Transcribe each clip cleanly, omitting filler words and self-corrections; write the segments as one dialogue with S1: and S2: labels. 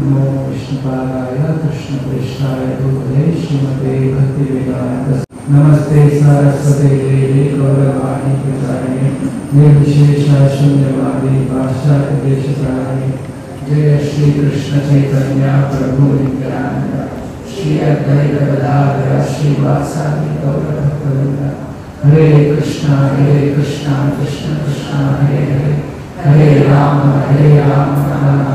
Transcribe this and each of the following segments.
S1: नमो विष्णुपादाय कृष्णप्रेष्ठाय भूतले श्रीमते भक्तिवेदान्त नमस्ते सरस्वते देवी गौरवाणी प्रचारिणे निर्विशेष शून्यवादी पाश्चात्य देशतारिणे जय श्री कृष्ण चैतन्य प्रभु नित्यानंद श्री अद्वैत गदाधर श्रीवासादि गौर भक्तवृंद हरे कृष्णा कृष्ण कृष्ण हरे हरे हरे राम राम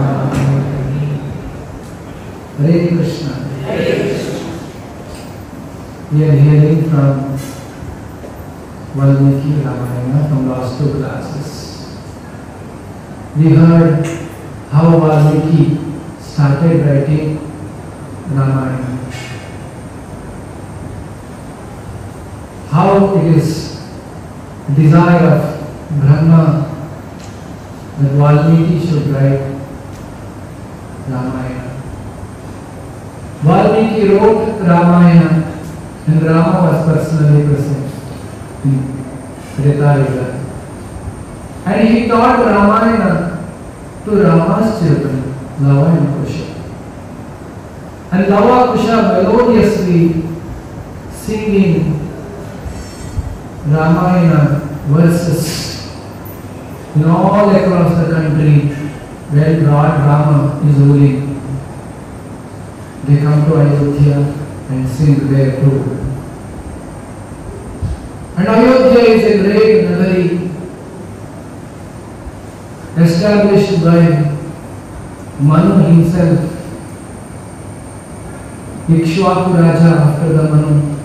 S1: हरे Krishna. We are hearing from Valmiki Ramayana from last two classes. We heard how Valmiki started writing Ramayana. How it is desire of Brahma that Valmiki should write Ramayana. Valmiki wrote Ramayana and Rama was personally present in Treta Yuga. And he taught Ramayana to Rama's children, Lava and Kusha. And Lava Kusha melodiously singing Ramayana verses in all across the country where Lord Rama is ruling. They come to Ayodhya and sing there too. And Ayodhya is a great nagari established by Manu himself, Ikshvaku Raja after the Manu.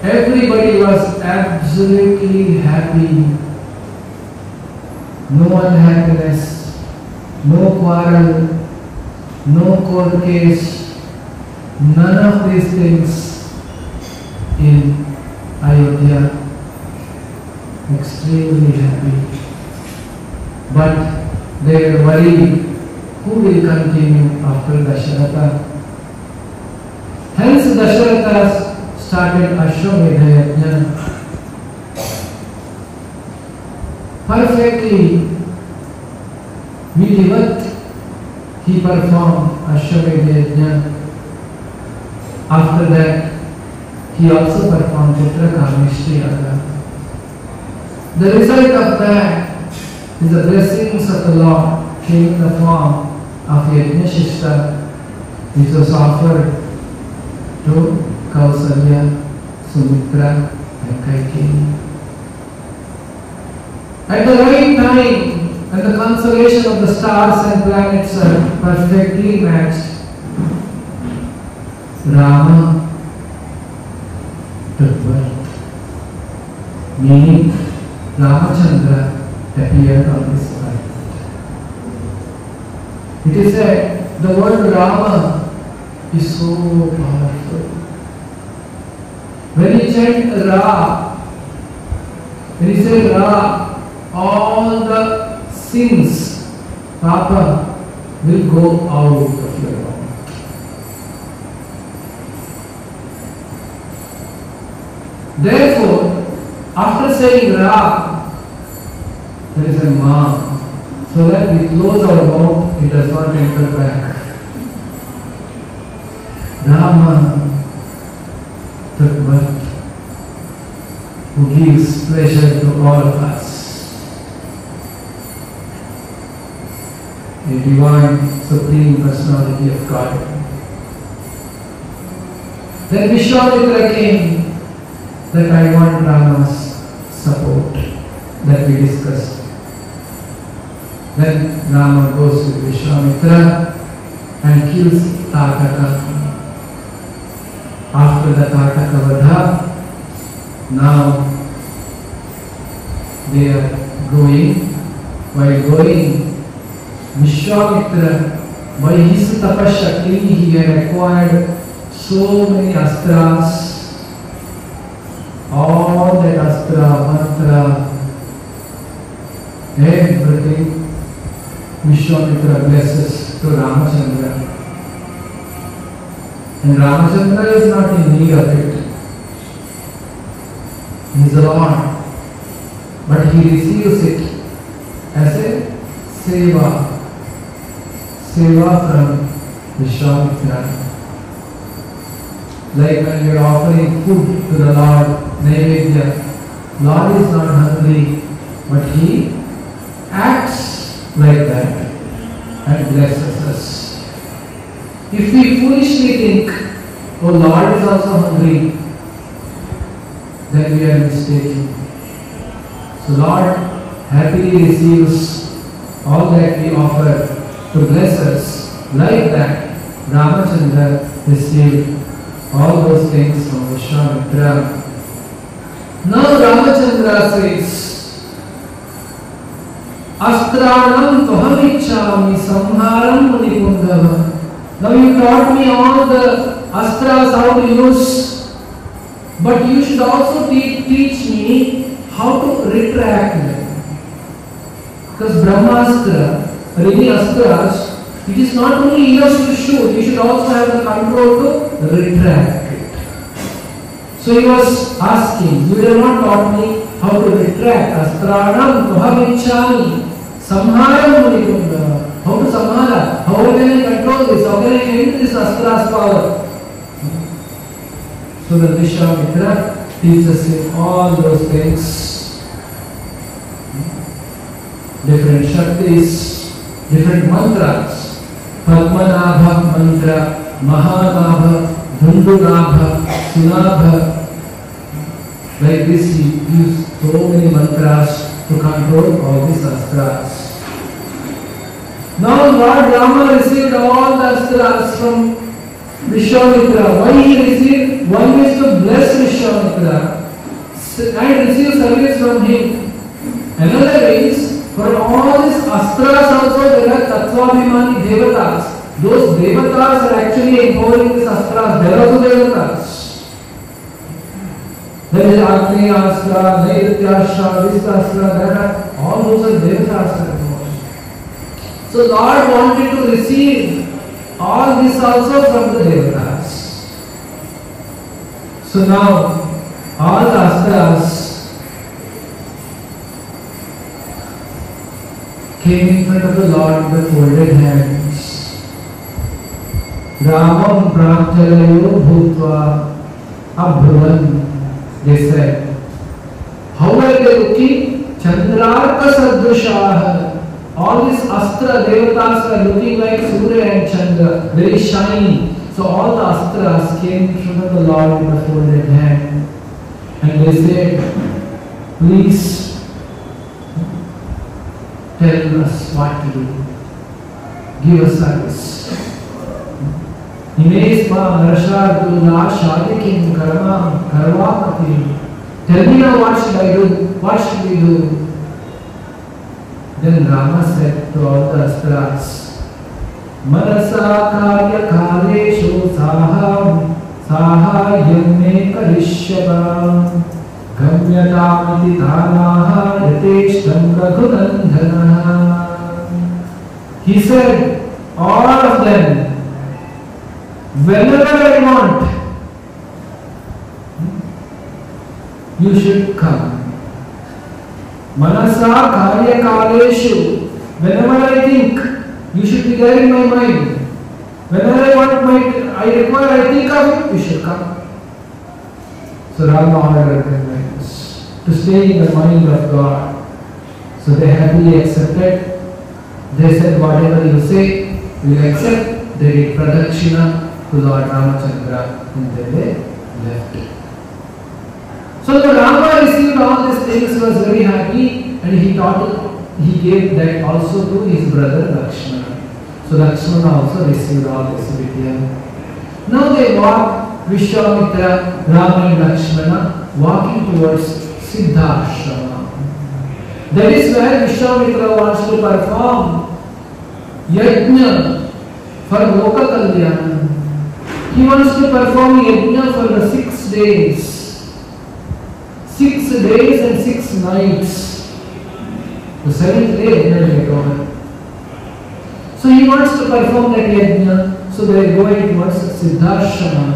S1: Everybody was absolutely happy. No unhappiness, no quarrel, no court case, none of these things in Ayodhya. Extremely happy. But they were worried who will continue after Dasharatha. Hence Dasharatha started Ashwamedha Yajna. Perfectly Vidhivat he performed Ashwamedha Yajna. After that he also performed Putra Kameshti Yaga. The result of that is the blessings of the Lord came in the form of Yajnashishta, which was offered to Kausalya, Sumitra and Kaikeyi. At the right time, when the constellation of the stars and planets are perfectly matched, Rama took birth. Meaning, Ramachandra appeared on this earth. It is said the word Rama is so powerful. When you chant Ra, when you say Ra, all the sins, Papa, will go out of your mouth. Therefore, after saying Ra, there is a Ma, so that we close our mouth, it does not enter back. Rama took birth, who gives pleasure to all of us. A divine, supreme personality of God. Then Vishwamitra came that I want Rama's support that we discussed. Then Rama goes with Vishwamitra and kills Tataka. After the Tataka Vadha, now they are going. While going, Vishwamitra, by his tapashakti, he had acquired so many astras. All that astra, mantra, everything Vishwamitra blesses to Ramachandra. And Ramachandra is not in need of it. He is the Lord. But he receives it as a seva, seva from Vishwamitra. Like when you are offering food to the Lord, Naivedya, Lord is not hungry, but He acts like that and blesses us. If we foolishly think, oh, Lord is also hungry, then we are mistaken. So Lord happily receives all that we offer to bless us. Like that, Ramachandra received all those things from Vishwamitra. Now Ramachandra says, Astranam toham ichchami samharam munikundava. Now you taught me all the astras how to use, but you should also teach me how to retract them. Because Brahmastra or any astras, it is not only enough to shoot, you should also have the control to retract it. So he was asking, you have not taught me how to retract. Astranam toham ichchami samharam munikundava. How to samhara? How can I control this? How can I end this astra's power? So the Vishwamitra teaches him all those things. Different Shaktis, different mantras. Padmanabha mantra, Mahanabha, Dhundunabha, Sunabha. Like this he used so many mantras to control all these astras. Now Lord Rama received all the astras from Vishwamitra. Why he received? One is to bless Vishwamitra and receive service from him. Another is, for all these astras also there are Tattvabhimani Devatas. Those Devatas are actually empowering these astras. They are also Devatas. There is Agni Astra, Naidya Astra, Vista Astra, there are all those are Devatas. So Lord wanted to receive all this also from the Devatas. So now all the astras came in front of the Lord with folded hands. Ramam Pranjalayo Bhutva Abhruvan. They said, how are they looking? Chandrarka Sadrushaha. All these astra devatas are looking like Surya and Chandra, very shiny. So all the astras came in front of the Lord with a folded hand. And they said, please tell us what to do. Give us service. Imesma Narasharduna Shadikim Karma Karvapati. Tell me now what should I do? What should we do? Then Rama said to all the astras, Manasa karya kaleshu sahayam me karishyam gamyatamiti dhanaha yateshtam raghunandhanaha. He said, all of them, whenever I want, you should come. Manasa karya kaleshu. Whenever I think, you should be there in my mind. Whenever I require, I think of you, you should come. So Rama ordered them like this, to stay in the mind of God. So they happily accepted. They said, whatever you say, we will accept. They did pradakshina to Lord Ramachandra and they left. So the Rama received all these things, was very happy, and he gave that also to his brother Lakshmana. So Lakshmana also received all this vidya. Now they walk, Vishwamitra, Rama and Lakshmana, walking towards Siddhashrama. That is where Vishwamitra wants to perform yajna for Loka Kalyana. He wants to perform yajna for the 6 days. 6 days and 6 nights. The 7th day yajna will get over. So he wants to perform that yajna. So they are going towards Siddhashrama.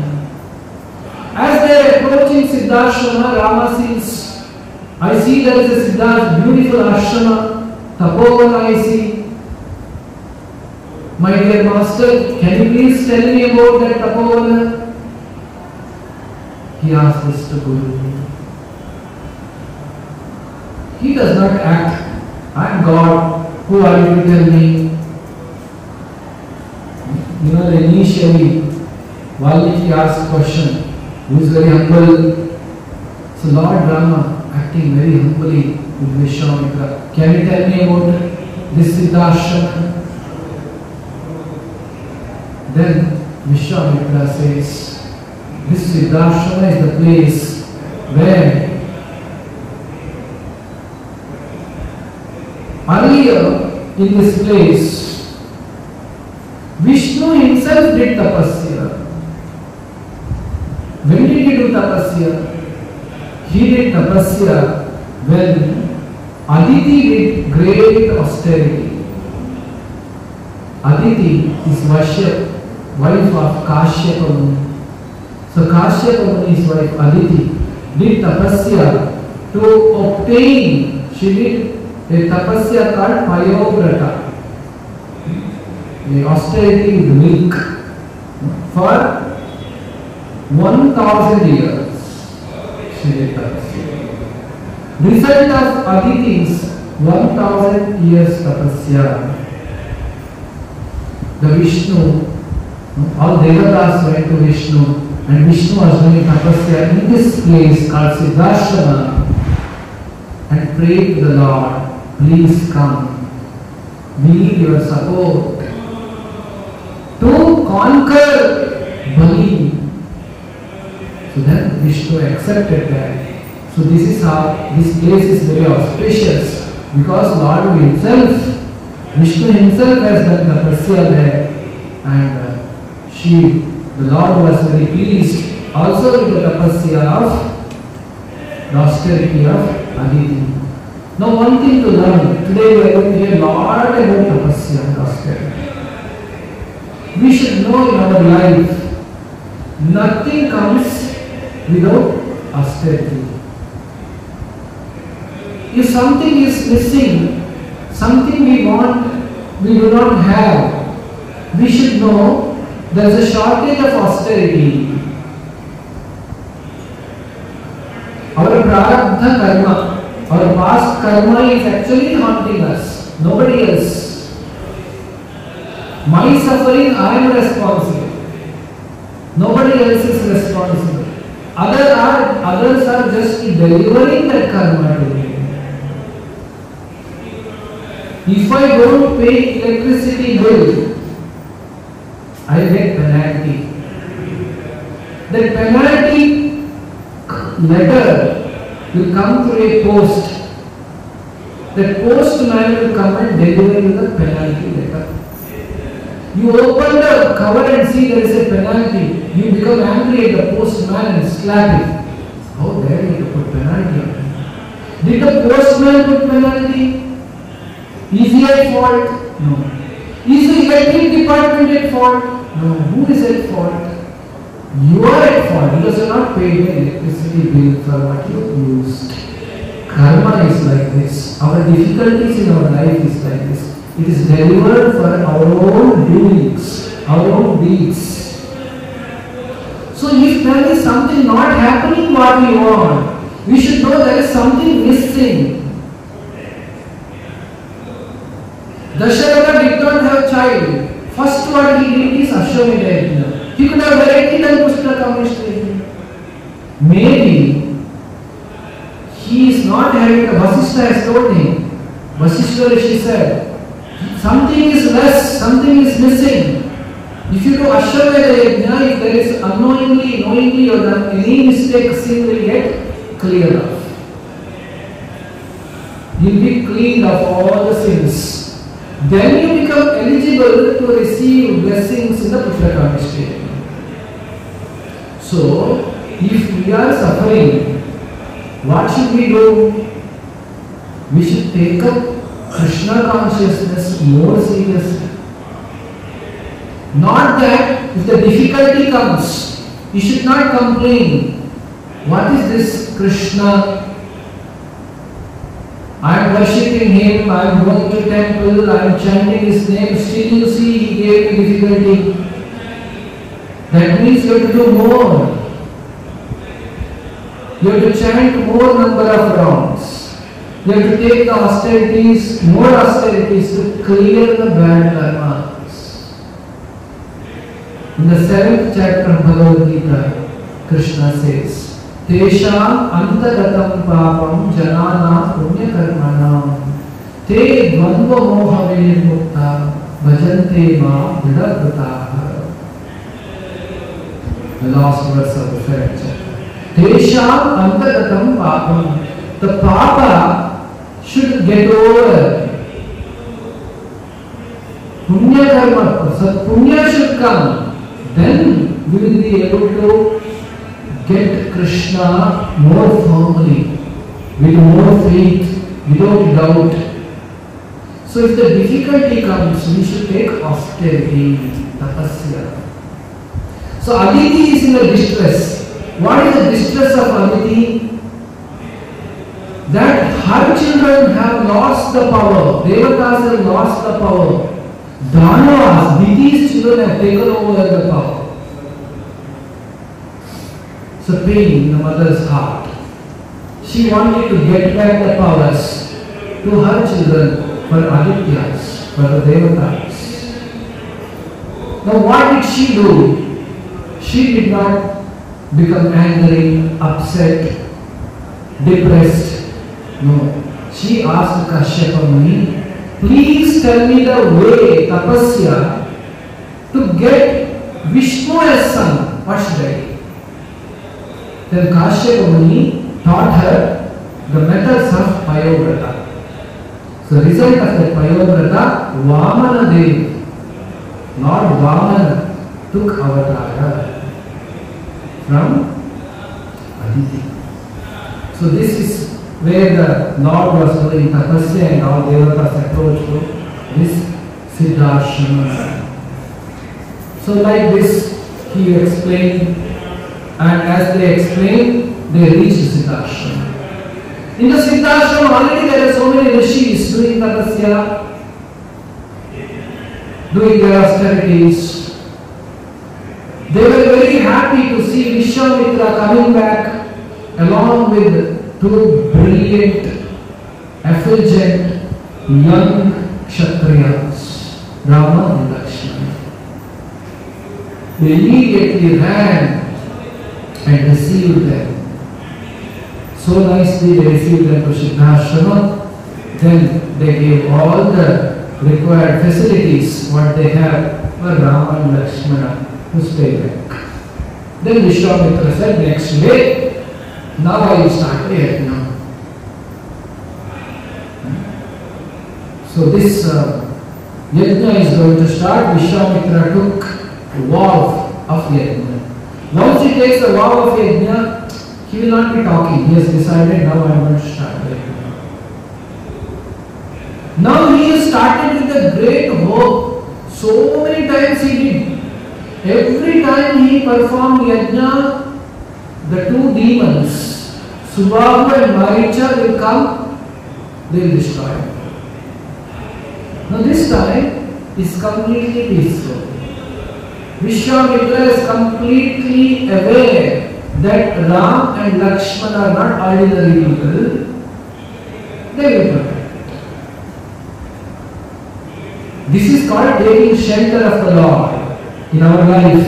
S1: As they are approaching Siddhashrama, Rama sees, I see there is a Siddhashrama, beautiful ashrama, Tapovana I see. My dear master, can you please tell me about that Tapovana? He asked this to Guru. He does not act, I am God, who are you to tell me? You know, initially, Valmiki asked a question, who is very humble. So Lord Brahma, acting very humbly with Vishwamitra, can you tell me about this Siddhashrama? Then Vishwamitra says, this Siddhashrama is the place where earlier in this place Vishnu himself did tapasya. When did he do tapasya? He did tapasya when Aditi did great austerity. Aditi is Vashyap, wife of Kashyapa Muni. So Kashyapa Muni's wife Aditi did tapasya to obtain, she did a tapasya called Payovrata, a austerity with milk, for 1000 years. She did tapasya. Result of Aditi's 1000 years tapasya. The Vishnu, all Devatas went to Vishnu, and Vishnu was doing tapasya in this place called Siddhashrama and prayed to the Lord, please come, we need your support to conquer Bali. So then Vishnu accepted that. So this is how this place is very auspicious, because Lord himself, Vishnu himself has done tapasya there, and the Lord was very pleased also with the tapasya of the austerity of Aditi. Now one thing to learn, today we are going to hear a lot about tapasya and austerity. We should know in our life, nothing comes without austerity. If something is missing, something we want, we do not have, we should know there is a shortage of austerity. Our prarabdha karma, our past karma is actually haunting us, nobody else. My suffering, I am responsible. Nobody else is responsible. Others are just delivering that karma to me. If I don't pay electricity bill, I get penalty. That penalty letter will come through a post. That postman will come and deliver you the penalty letter. You open the cover and see there is a penalty. You become angry at the postman and slap him. How dare you to put penalty on him? Did the postman put penalty? Is he at fault? No. Is the electric department at fault? No. Who is at fault? You are at fault because you are not paying the electricity bill for what you used. Karma is like this. Our difficulties in our life is like this. It is delivered for our own doings, our own deeds. So if there is something not happening what we want, we should know there is something missing. Dasharatha did not have a child. First what he did is Ashwamedha Yajna. He could have directly done Pushkara. Maybe he is not having a Vasishtha has told him. Vasishtha Rishi said, something is less, something is missing. If you do Ashwamedha Yajna, if there is unknowingly, knowingly or done any mistake, sin will get cleared off. You will be cleaned of all the sins. Then you become eligible to receive blessings in the Pushkara state. So, if we are suffering, what should we do? We should take up Krishna consciousness more seriously. Not that if the difficulty comes, you should not complain. What is this Krishna? I am worshipping him, I am going to temple, I am chanting his name, still you see he gave difficulty. That means you have to do more. You have to chant more number of rounds. You have to take the austerities, more austerities to clear the bad karmas. In the 7th chapter of Bhagavad Gita, Krishna says, Tesham antagatam papam janana punya karmanam te dvandva moha vinirmukta bhajante ma vidadvataha. The last verse of the 7th chapter. Tesham antagatam papam. The papa should get over. Punya karma, so punya should come. Then we will be able to get Krishna more firmly, with more faith, without doubt. So if the difficulty comes, we should take austerity, tapasya. So Aditi is in a distress. What is the distress of Aditi? That her children have lost the power. Devatas have lost the power. Danavas, Diti's children have taken over the power. So pain in the mother's heart. She wanted to get back the powers to her children for Adityas, for the Devatas. Now what did she do? She did not become angry, upset, depressed. No. She asked Kashyapa Muni, please tell me the way, tapasya, to get Vishnu as son. What should I do? Then Kashyapa Muni taught her the methods of Payovrata. So result of that Payovrata, Vamana Dev, Lord Vamana took avatar from Aditi. So this is where the Lord was doing tapasya and all devatas approach to this Siddhashrama. So like this he explained, and as they explained, they reached Siddhashrama. In the Siddhashrama already there are so many rishis doing tapasya, doing their austerities. They were very happy to see Vishwamitra coming back along with two brilliant, effulgent, young Kshatriyas, Rama and Lakshmana. They immediately ran and received them. So nicely they received them to Siddhashrama. Then they gave all the required facilities, what they have for Rama and Lakshmana to stay back. Then Vishwamitra said, next day, now I will start yajna. So this yajna is going to start. Vishwamitra took a vow of yajna. Once he takes the vow of yajna, he will not be talking. He has decided, now I am going to start yajna. Now he has started with a great hope. So many times he did. Every time he performed yajna, the two demons, Subhahu and Maricha, will come, they will destroy him. Now this time is completely peaceful. Vishwamitra is completely aware that Ram and Lakshmana are not ordinary people. They will protect. This is called taking shelter of the Lord in our life.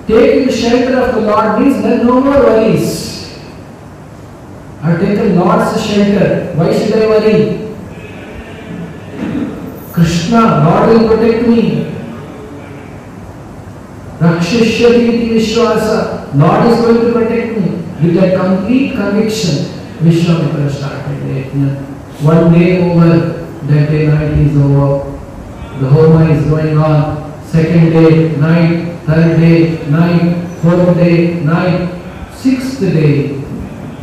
S1: Taking shelter of the Lord means there are no more worries. I have taken Lord's shelter. Why should I worry? Krishna, Lord will protect me. Rakshishyati iti Vishwasa. Lord is going to protect me. With that complete conviction, Vishwamitra started yajna. One day over, that day night is over. The Homa is going on. Second day, night. Third day, night. Fourth day, night. Sixth day,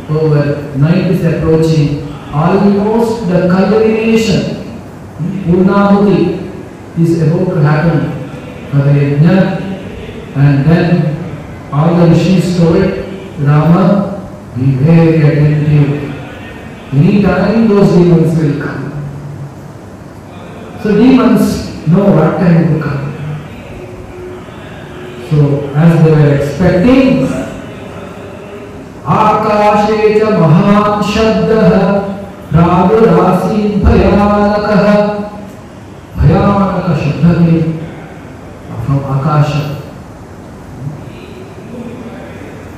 S1: over. Night is approaching. Almost the culmination, Purnahuti, is about to happen for the yajna. And then all the rishis told Rama, be very attentive. Any time those demons will come. So demons know what time to come. So as they were expecting, आकाशे च महान् शब्दः रागरासीन् भयानकः. भयानक शब्द came from Akasha.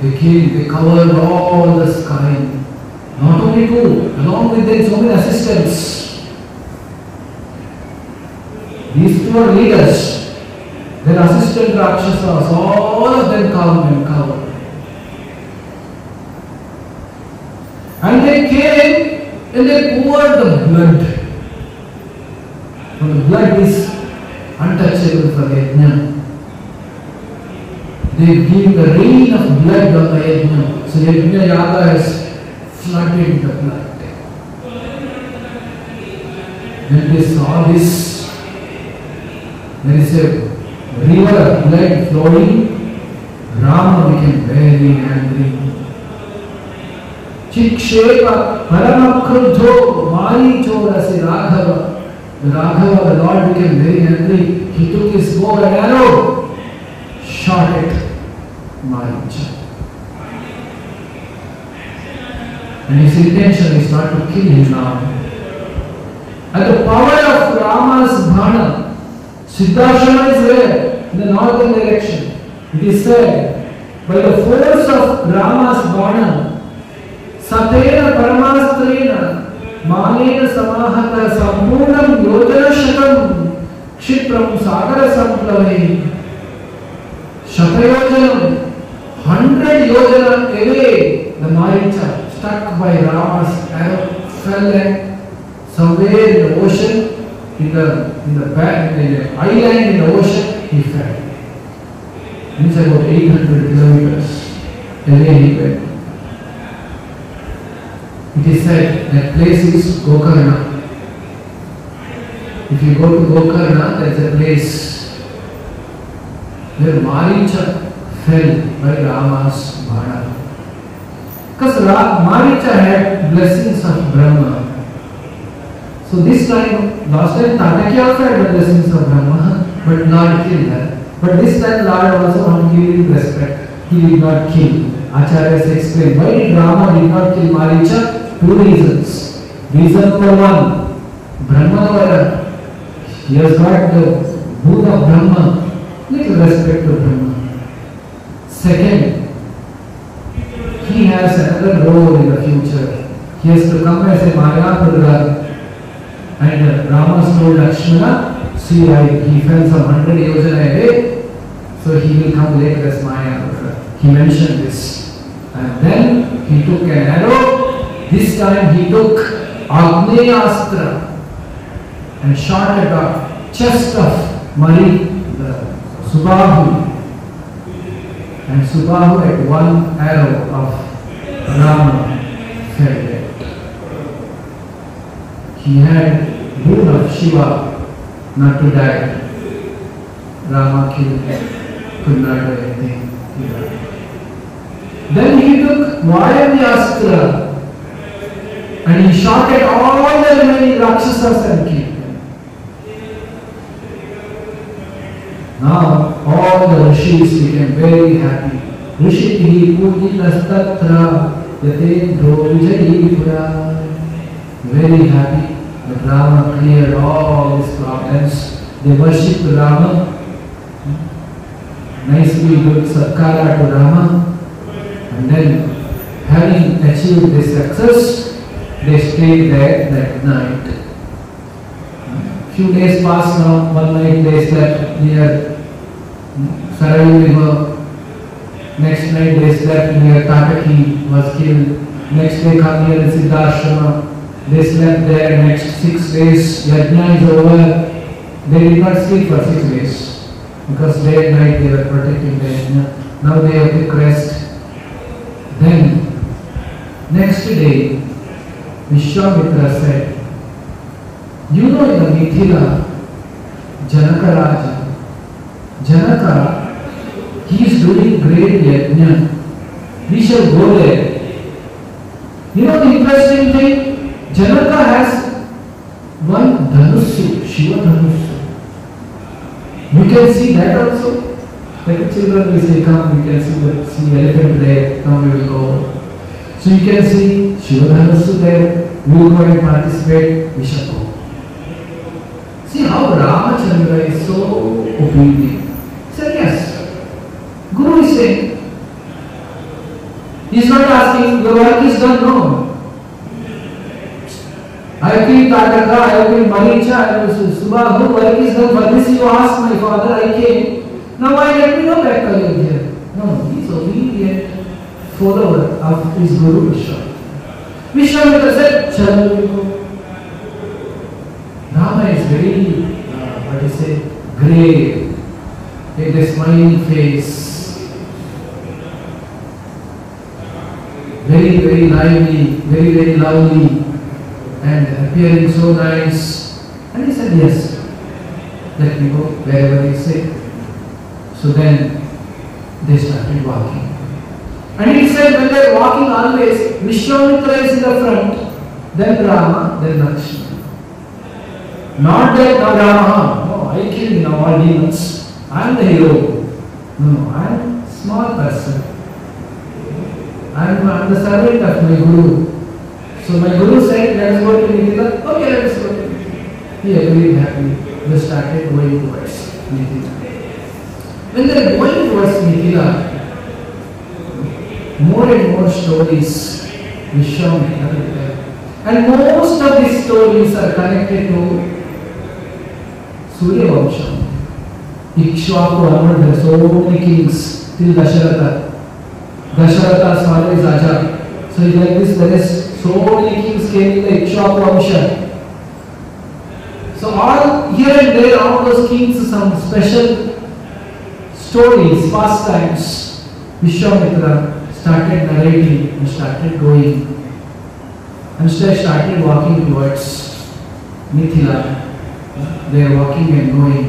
S1: They covered all the sky. Not only two, along with them so many assistants. These two are leaders. Their assistant Rakshasas, all of them come and cover. And they came and they poured the blood. For the blood is untouchable for the yajna. They give the rain of blood on the yajna. So yajna yaga is flooded the blood. When they saw this, there is a river of blood flowing. Rama became very angry. Chikshepa Paramakruddho Maricho Rasi Raghava. Raghava, the Lord, became very angry. He took his bow and arrow, shot at Maricha. And his intention is not to kill him now. And the power of Rama's Bhana, Siddhashama is there in the northern direction. It is said, by the force of Rama's Bhana, Satena Paramastrena, Manena Samahata Sampurnam Yojana Shakam, Kshipram Sagara Samplave, Shatayojanam, 100 Yojana away, the Maricha, struck by Rama's arrow, fell like somewhere in the ocean, in the island in the ocean, he fell. Means about 800 kilometers away he went. It is said that place is Gokarna. If you go to Gokarna, there is a place where Maricha fell by Rama's Bhana. Because Maricha had blessings of Brahma. So this time, last time Tataki also had the blessings of Brahma, but Lord killed her. But this time Lord also wanted to give him respect. He did not kill. Acharyas explained why did Rama did not kill Maricha? Two reasons. Reason number one, Brahmanavara. He has got the boon of Brahma. Little respect to Brahma. Second, he has another role in the future. He has to come as a Mayapurga. And Rama told Lakshmana, see, he fell some 100 yojana away, so he will come later as Mayapurga. He mentioned this. And then he took an arrow. This time he took Agneyastra and shot at the chest of Mari, the Subahu. And Subahu at one arrow of Rama fell dead. He had boon of Shiva not to die. Rama killed him, could not do anything. He died. Then he took Vayamyastra and he shot at all the remaining Rakshasas and killed them. Now all the rishis became very happy. Rishitihi pujitastatra yatendro vijayipura. Very happy that Rama cleared all his problems. They worshipped Rama. Nicely did satkara to Rama. And then, having achieved this success, they stayed there that night. Few days passed now. One night they slept near Sarayu River. Next night they slept near Tataki, was killed. Next day come near the Siddhashrama. They slept there. Next 6 days, Yajna is over. They did not sleep for 6 days because day and night they were protecting the Yajna. Now they have to rest. Then, next day, Vishwamitra said, you know in the Mithila, Janaka Raja, Janaka, he is doing great yajna. We shall go there. You know the interesting thing? Janaka has one Dhanusu, Shiva Dhanusu. You can see that also. Like the children will say, come, we can see elephant there, come, we will go. So you can see Shiva Dhanusu there, we will go and participate, we shall go. See how Ramachandra is so obedient. He said, yes. Guru is saying, he is not asking, your work is done, no. I have been Takaka, I have been Maricha, I have been Subha, work is done, but this you asked my father, I came. Now I let me go back to Ayodhya. No, he is obedient follower of his Guru Vishwamitra. Vishwamitra said, Chalo we go. Rama is very, what do you say, grave, with a smiling face, very, very lively, very, very lovely, and appearing so nice. And he said, yes, let me go wherever you say. So then they started walking. And he said, when they are walking always, Vishwamitra is in the front, then Rama, then Lakshmana. Not that now Rama, no, I killed now all demons. I am the hero. No, I am a small person. I am the servant of my Guru. So my Guru said, let us go to Mithila. Okay, let us go. He agreed happily. They started going towards Mithila. When they are going towards Mithila, more and more stories Vishwamitra will tell. And most of these stories are connected to Surya Vamsha. Ikshvaku, Amar, there are so many kings till Dasharatha. Dasharatha's father is Aja. So like this, there is so many kings came in the Ikshvaku Vamsha. So all here and there, all those kings, some special stories, pastimes, Vishwamitra started narrating and started going. And started walking towards Mithila. They are walking and going.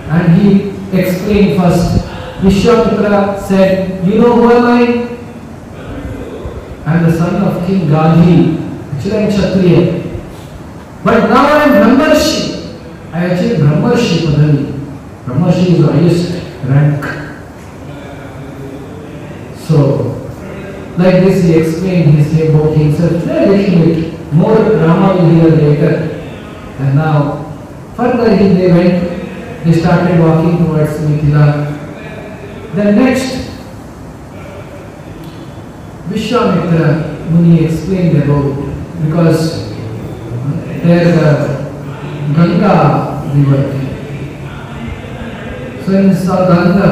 S1: And he explained first. Vishwamitra said, you know who am I? I am the son of King Gandhi. Actually I am Kshatriya. But now I am Brahmarshi. I achieved Brahmarshi Padani. Brahmarshi is the highest rank. So, like this he explained his about himself a little bit. More Rama will hear later. And now, further they went, they started walking towards Mithila. Then next, Vishwamitra Muni explained about, because there is a Ganga river. So in Ganga,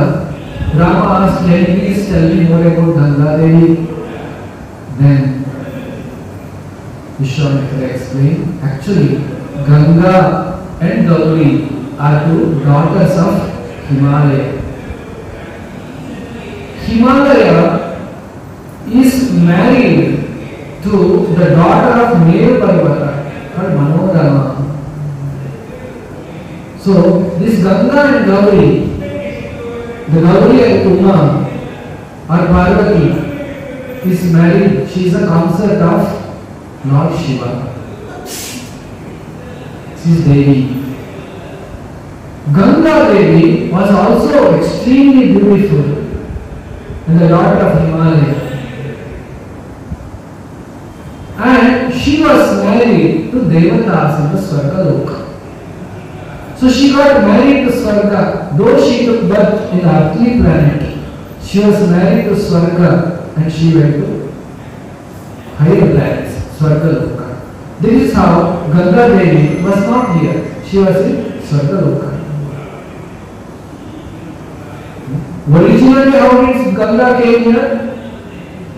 S1: Rama asked, can you please tell me more about Ganga Devi? Then Vishwamitra explained, actually Ganga and Gauri are two daughters of Himalaya. Himalaya is married to the daughter of Meru Parvata, called Manorama. So this Ganga and Gauri, the Gauri and Uma or Parvati is married, she is a consort of Lord Shiva. She is Devi. Ganga Devi was also extremely beautiful and the daughter of Himalaya. And she was married to Devatas in the Swargaloka. So she got married to Swarga, though she took birth in the earthly planet. She was married to Swarga and she went to higher planets, Swargaloka. This is how Ganga Devi was not here. She was in Swargaloka. Originally, how did Ganga came here?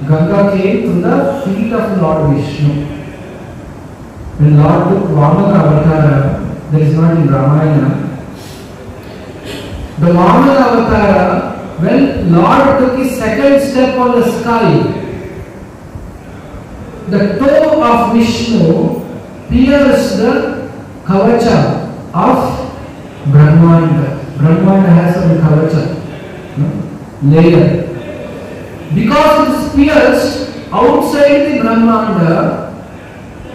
S1: Ganga came to the feet of Lord Vishnu. When Lord took Vamana Avatara, that is not in Ramayana. The Vamana Avatara, when Lord took his second step on the sky, the toe of Vishnu pierced the kavacha of Brahmanda. Brahmanda has some kavacha, layer. Because it is pierced outside the Brahmanda,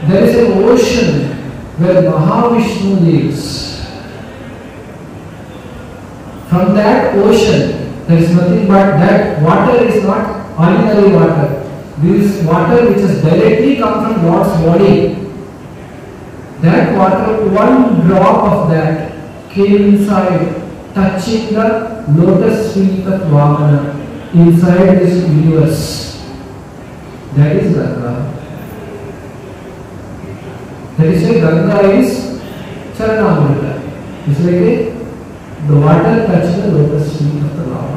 S1: there is an ocean where Mahavishnu lives. From that ocean, there is nothing but that water is not ordinary water. This water which has directly come from Lord's body. That water, one drop of that came inside, touching the lotus feet of Vamana inside this universe. That is Ganga. That is why Ganga is Charanamrita. It's like the water touched the lotus feet of the Lord.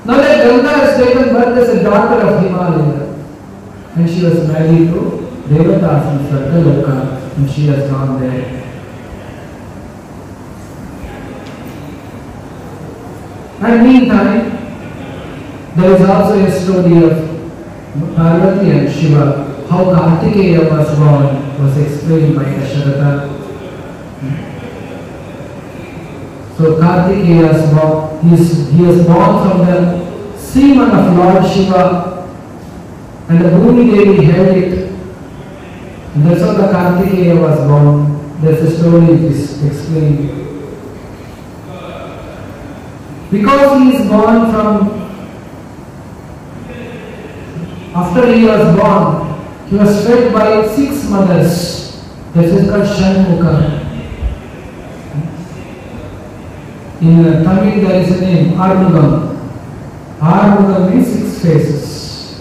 S1: Now that Ganga has taken birth as a daughter of Himalaya, and she was married to Devatas in Sarkaloka, and she has gone there. And meantime, there is also a story of Parvati and Shiva, how Kartikeya was born, was explained by Dasharatha. So Kartikeya is born, he was born from the semen of Lord Shiva, and the Bhumi Devi held it. And that's how the Kartikeya was born. There's a story which is explained. Because he is born from, after he was born, he was fed by 6 mothers. That is called Shanmukha. In Tamil there is a name, Armugam. Armugam means 6 faces.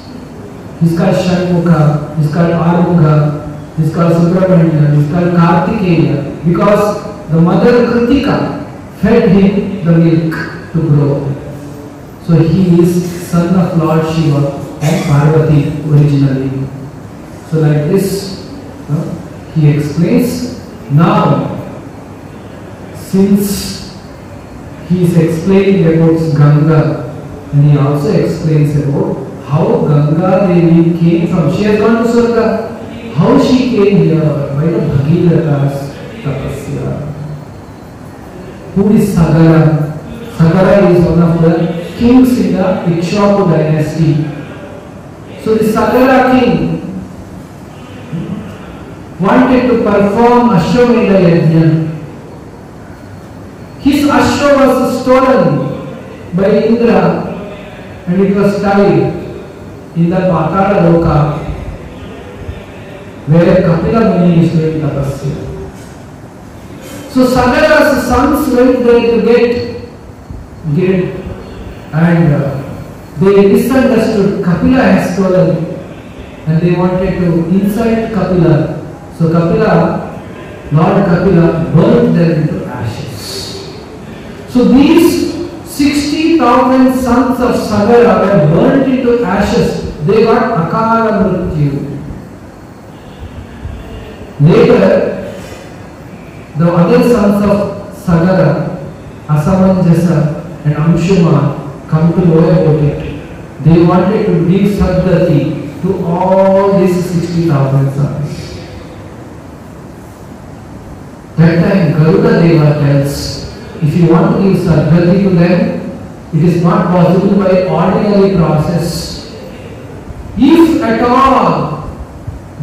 S1: He's called Shanmukha, he's called Armugha, he's called Subramanya, he's called Kartikeya, because the mother Kritika fed him the milk to grow. So he is son of Lord Shiva and Parvati originally. So like this, he explains. Now, since he is explaining about Ganga, and he also explains about how Ganga Devi came from, she has gone to Swarga, how she came here by the Bhagirathas tapasya. Who is Sagara? Sagara is one of the kings in the Ikshaku dynasty. So the Sagara king wanted to perform Ashwamedha Yajna. His Ashwa was stolen by Indra and it was tied in the Patala Loka where Kapila Muni is doing tapasya. So Sagara's sons went there to get and they misunderstood Kapila has stolen and they wanted to insult Kapila. So Lord Kapila burned them into ashes. So these 60,000 sons of Sagara were burnt into ashes. They got Akala Mrityu. Later, the other sons of Sagara, Asamanjasa and Anshuman, come to know about it. They wanted to give Sadgati to all these 60,000 sons. That time Garuda Deva tells, if you want to give Sadgati to them, it is not possible by ordinary process. If at all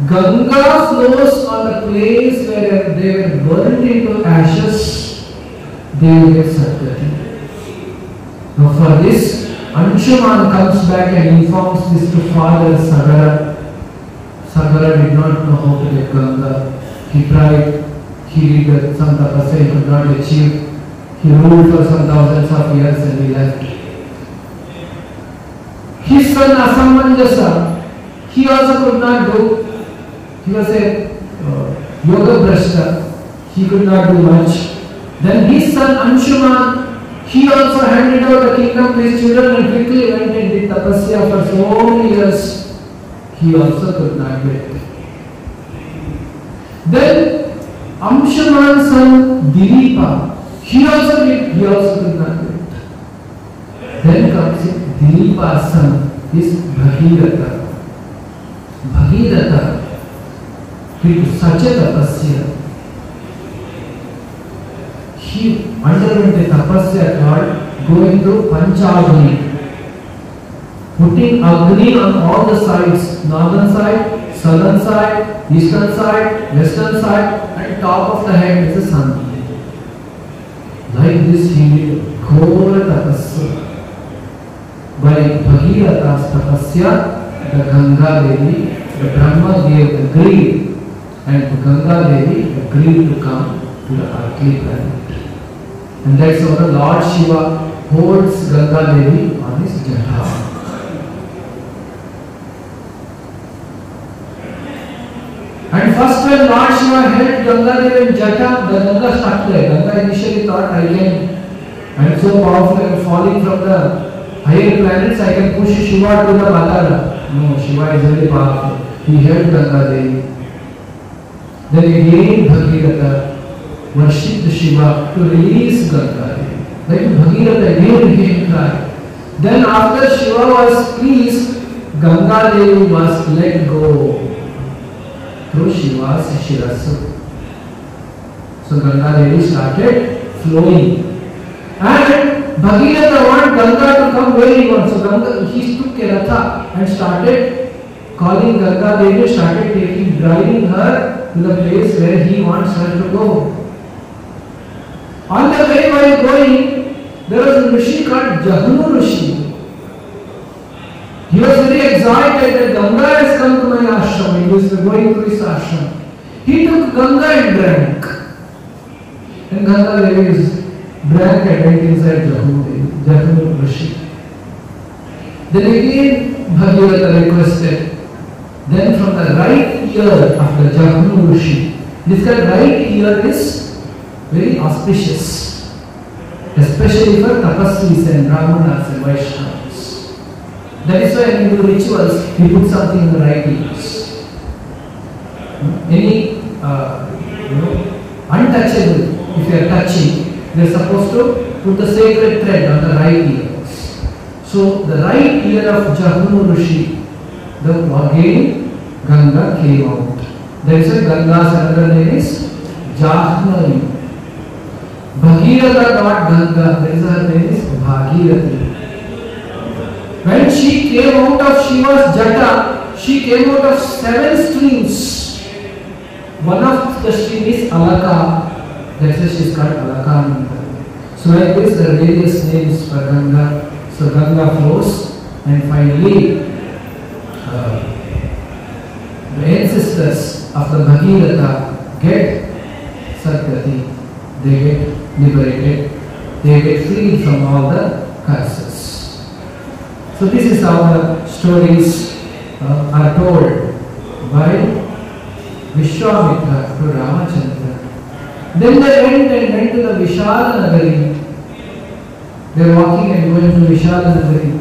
S1: Ganga flows on the place where they were burned into ashes, they will get Sadgati. Now for this, Anshuman comes back and informs this to Father Sagara. Sagara did not know how to get Ganga. He tried, he did some tapasya, he could not achieve. He ruled for some thousands of years and he left. His son Asamanjasa, he also could not do. He was a yoga brashta. He could not do much. Then his son Anshuman, he also handed over the kingdom to his children and quickly went and did tapasya for so many years. He also could not get it. Then Anshuman's son Dilipa, he also could not do it. Then comes Dilipa's son, is Bhagiratha. Bhagiratha did such a tapasya. He underwent a tapasya called going to Panchagni, putting Agni on all the sides, northern side, southern side, eastern side, western side, and top of the head is the sun. Like this he did Ghora tapasya. By Bhagirath's tapasya, the Ganga Devi, the Brahma gave the greed, and to Ganga Devi agreed to come to the earthly planet. And that's how the Lord Shiva holds Ganga Devi on his jata. And first when Lord Shiva held Ganga Devi in jata, the Ganga stuck there. Ganga initially thought, I am so powerful, I am falling from the higher planets, I can push Shiva to the Patala. No, Shiva is very powerful. He held Ganga Devi. Then again Bhagiratha worshipped Shiva to release Ganga Devi. Then Bhagiratha again cried. Then after Shiva was pleased, Ganga Devi was let go through Shiva's Shirasu. So Ganga Devi started flowing. And Bhagiratha wanted Ganga to come where he wants. So Ganga, he took a ratha and started calling Ganga Devi, started driving her to the place where he wants her to go. On the way while going, there was a Rishi called Jahnu Rishi. He was very excited that Ganga has come to my ashram. He was going to his ashram. He took Ganga and drank. And Ganga Devi drank and went inside Jahnu Rishi. Then again Bhagiratha requested. Then from the right ear of the Jahnu Rishi, this right ear is very auspicious, especially for tapasvis and brahmanas and vaishnavas. That is why in the rituals we put something in the right ears. Any untouchable, if you are touching, they are supposed to put the sacred thread on the right ears. So the right ear of Jahnu Rishi, the again Ganga came out. There is a Ganga's another name is Jahnavi. Bhagiratha got Ganga. There is her name is Bhagirathi. When she came out of Shiva's jata, she came out of 7 streams. One of the stream is Alaka. That's why she is called Alaka. So like this, there are various names for Ganga. So Ganga flows, and finally the ancestors of the Bhagiratha get Sadgati, they get liberated, they get freed from all the curses. So this is how the stories are told by Vishwamitra to Ramachandra. Then they went to the Vishala Nagari. They are walking and going to Vishala Nagari.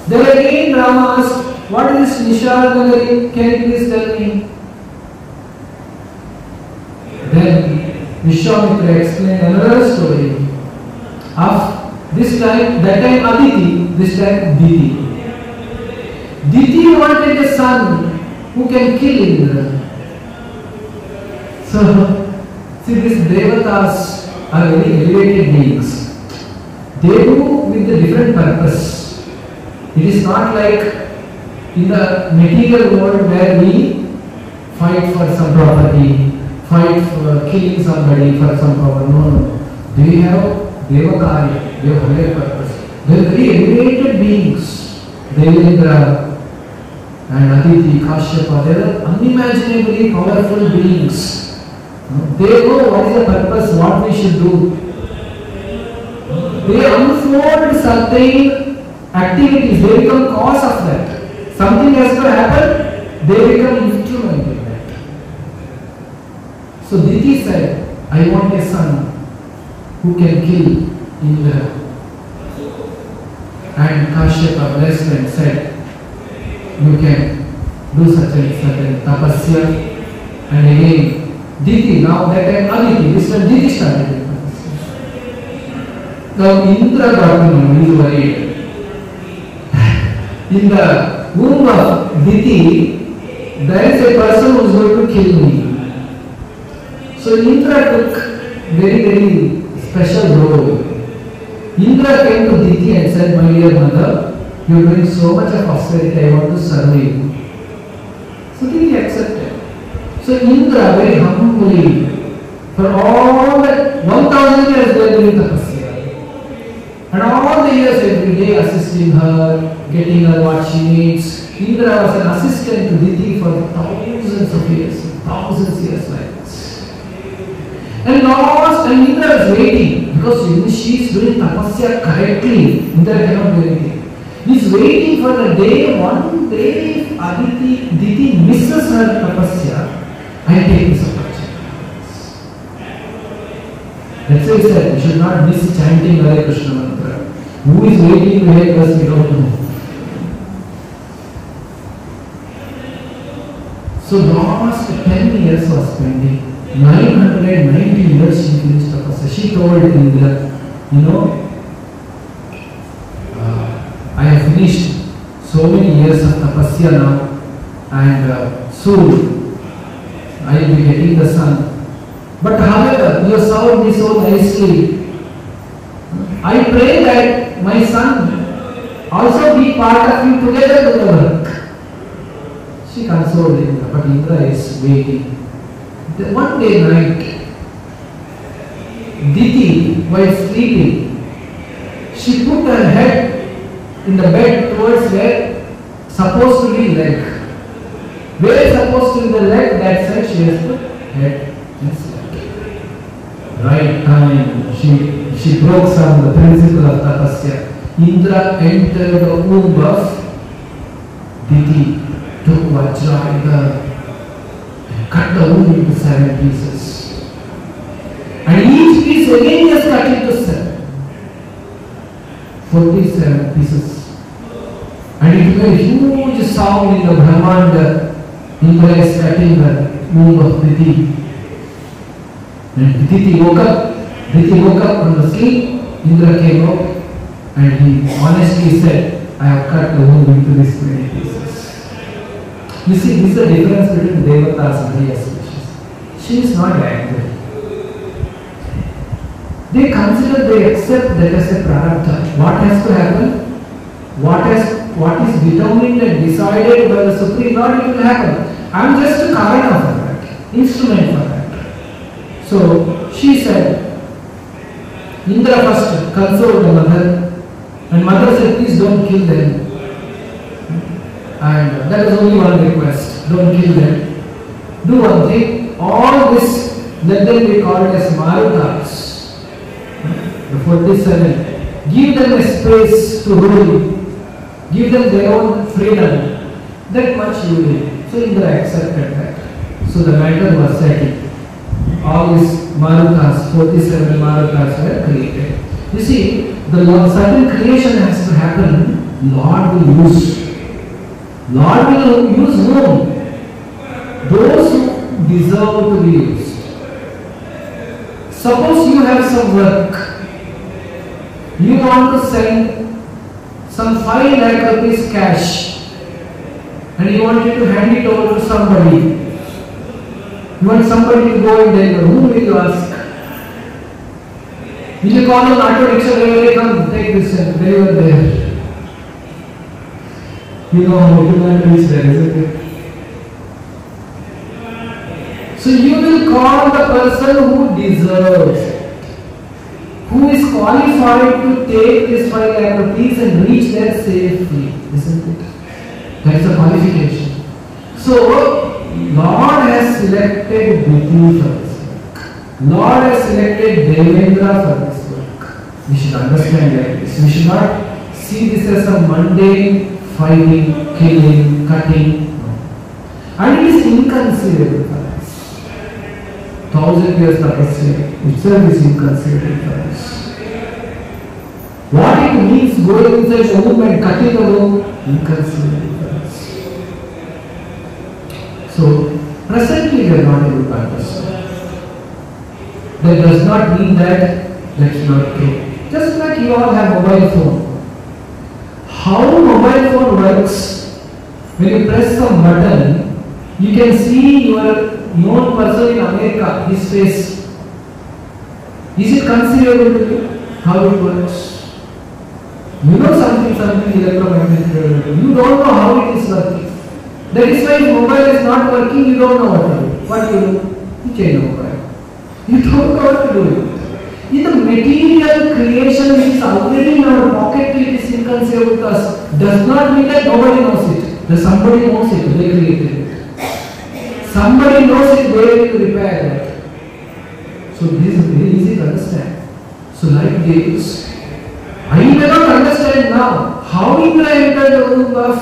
S1: Then again Rama asked, what is Vishala Nagari? Can you please tell me? Then Vishwamitra explained another story of this time, that time Aditi, this time Diti. Diti wanted a son who can kill Indra. So, see, these devatas are very elevated beings. They do with a different purpose. It is not like in the material world where we fight for some property, fight for killing somebody for some power. No. They have Devakarya, they have higher purpose. They are very elevated beings. Devendra and Aditi, Kashyapa, they are unimaginably powerful beings. They know what is the purpose, what we should do. They unfold certain activities, they become cause of that. Something has to happen, they become instrument in that. So Diti said, I want a son who can kill Indra. And Kashyapa blessed and said, you can do such and certain tapasya. And again, Diti, now that time Aditi, this time Diti started it. Now Indra got to know, he is worried. In the womb of Diti, there is a person who is going to kill me. So Indra took very, very special role. Indra came to Diti and said, my dear mother, you are doing so much of austerity, I want to serve you. So Diti accepted. So Indra very humbly, for all that 1000 years they are doing tapasya. years every day assisting her, getting her what she needs. Indra was an assistant to Diti for thousands of years like this. And Indra is waiting because she is doing tapasya correctly. Indra cannot do anything. He is waiting for the day, one day if Diti misses her tapasya, I take this opportunity. That's why he said we should not miss chanting Hare Krishna mantra. Who is waiting to help us, we don't know. So last 10 years was spending. 990 years she finished tapasya. She told Indra, I have finished so many years of tapasya now, and soon I will be getting the sun. But however, you have served me so nicely. I pray that my son also be part of you together with the work. She consoled Indra, but Indra is waiting. One day night, Diti, while sleeping, she put her head in the bed towards where supposed to be leg. Where is supposed to be the leg, that side she has put head and slept. Right time, she broke some the principle of tapasya. Indra entered the womb of Diti, took Vajra and cut the womb into 7 pieces. And each piece again is cut into 7. 47 pieces. And it made a huge sound in the Brahmanda. Indra is cutting the womb of Diti. And Diti woke up from the sleep. Indra came out and he honestly said, I have cut the womb into this many pieces. You see, this is the difference between Devatas and Hariya species. She is not angry. They consider, they accept that as a prarabdha. What has to happen? What is determined and decided by the Supreme Lord, it will happen. I am just a karana for that, instrument for that. So she said, Indra first consoled the mother, and mother said, please don't kill them. And that was only one request, don't kill them. Do one thing, all this, let them be called as Marutas. The 47. Give them a space to rule. Give them their own freedom. That much you will. So Indra accepted that. So the matter was settled. All these Marutas, 47 Marutas were created. You see, the certain creation has to happen. Lord will use whom? Those who deserve to be used. Suppose you have some work. You want to send some 5 lakh rupees cash and you want to hand it over to somebody. You want somebody to go and deliver. Whom will you ask? Will you call an auto rickshaw driver, come take this and deliver there? You know how to reach there, isn't it? So you will call the person who deserves it, who is qualified to take this 5 lakh rupees and reach there safely, isn't it? That is a qualification. So, Lord has selected Diti for this work. Lord has selected Devendra for this work. We should understand like this. We should not see this as a mundane fighting, killing, cutting. No. And it is inconceivable for us. 1,000 years tapasya itself is inconceivable for us. What it means going inside the womb and cutting the womb, inconceivable for us. So, presently we are not able to understand. That does not mean that that's not true. Just like you all have mobile phone. How mobile phone works, when you press some button, you can see your known person in America, his face. Is it conceivable to you? How it works? You know something electromagnetic. You don't know how it is working. That is why if mobile is not working, you don't know what to do. What you do? You change mobile. You don't know what to do. In the material creation information which is already in our pocket, it is inconceivable with us, does not mean that nobody knows it. That somebody knows it, they created it. Somebody knows it, they will repair it. So this is very easy to understand. So like this, I may not understand now how Indra entered the womb of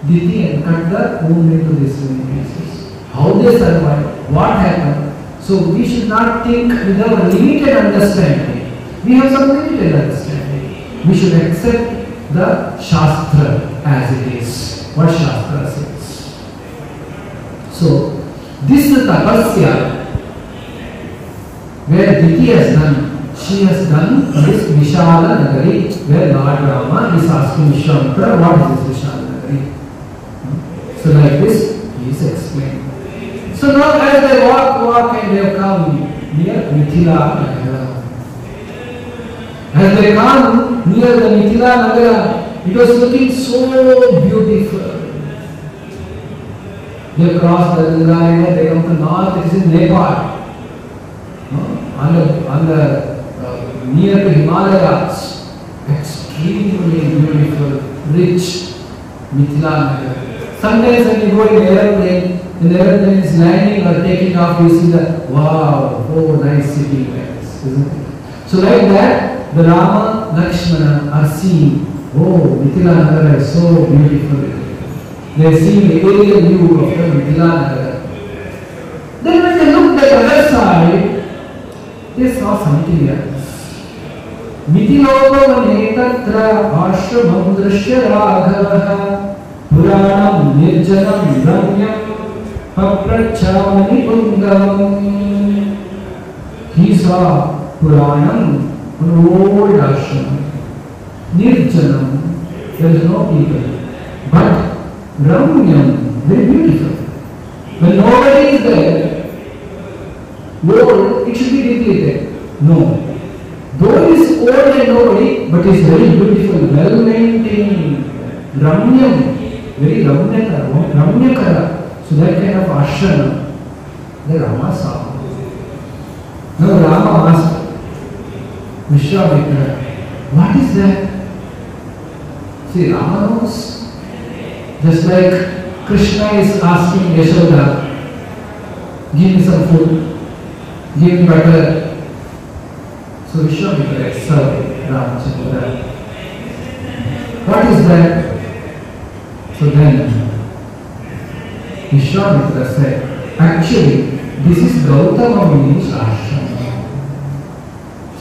S1: Diti and cut the womb into these many pieces. How they survived, what happened. So we should not think with our limited understanding. We have some limited understanding. We should accept the Shastra as it is. What Shastra says. So this is the tapasya where Diti has done. She has done this Vishala Nagari where Lord Rama is asking Vishwamitra, what is this Vishala Nagari? So like this, he is explained. So now as they walk and they have come near Mithila Nagara. As they come near the Mithila Nagara, it was looking so beautiful. They cross the Ganga, they come to north, it is in Nepal. On the near to Himalayas, extremely beautiful, rich Mithila Nagara. Sometimes when you go in airplane, the airplane is landing or taking off, you see the wow, oh nice city, isn't it? So like that, the Rama, Lakshmana are seeing, oh Mithila Nagara is so beautiful. They are seeing the aerial view of the Mithila Nagara. Then when they looked at the other side, they saw something else. Mithilopavane tatra ashramam drashya raghavah puranam nirjanam ramyam paprachamani pungavam. He saw Puranam, an old ashram, Nirjanam, there is no people, but Ramyam, very beautiful. When nobody is there, old, it should be depleted. No. Though it is old and nobody, but it is very beautiful, well maintained. Ramyam, very Ramyakara. So that kind of ashram, the Rama saw. Now Rama asked Vishwamitra, what is that? See, Rama knows. Just like Krishna is asking Yashoda, give me some food, give me butter. So Vishwamitra is serving Ramachandra. What is that? So then Vishwamitra said, actually, this is Gautama Muni's ashram.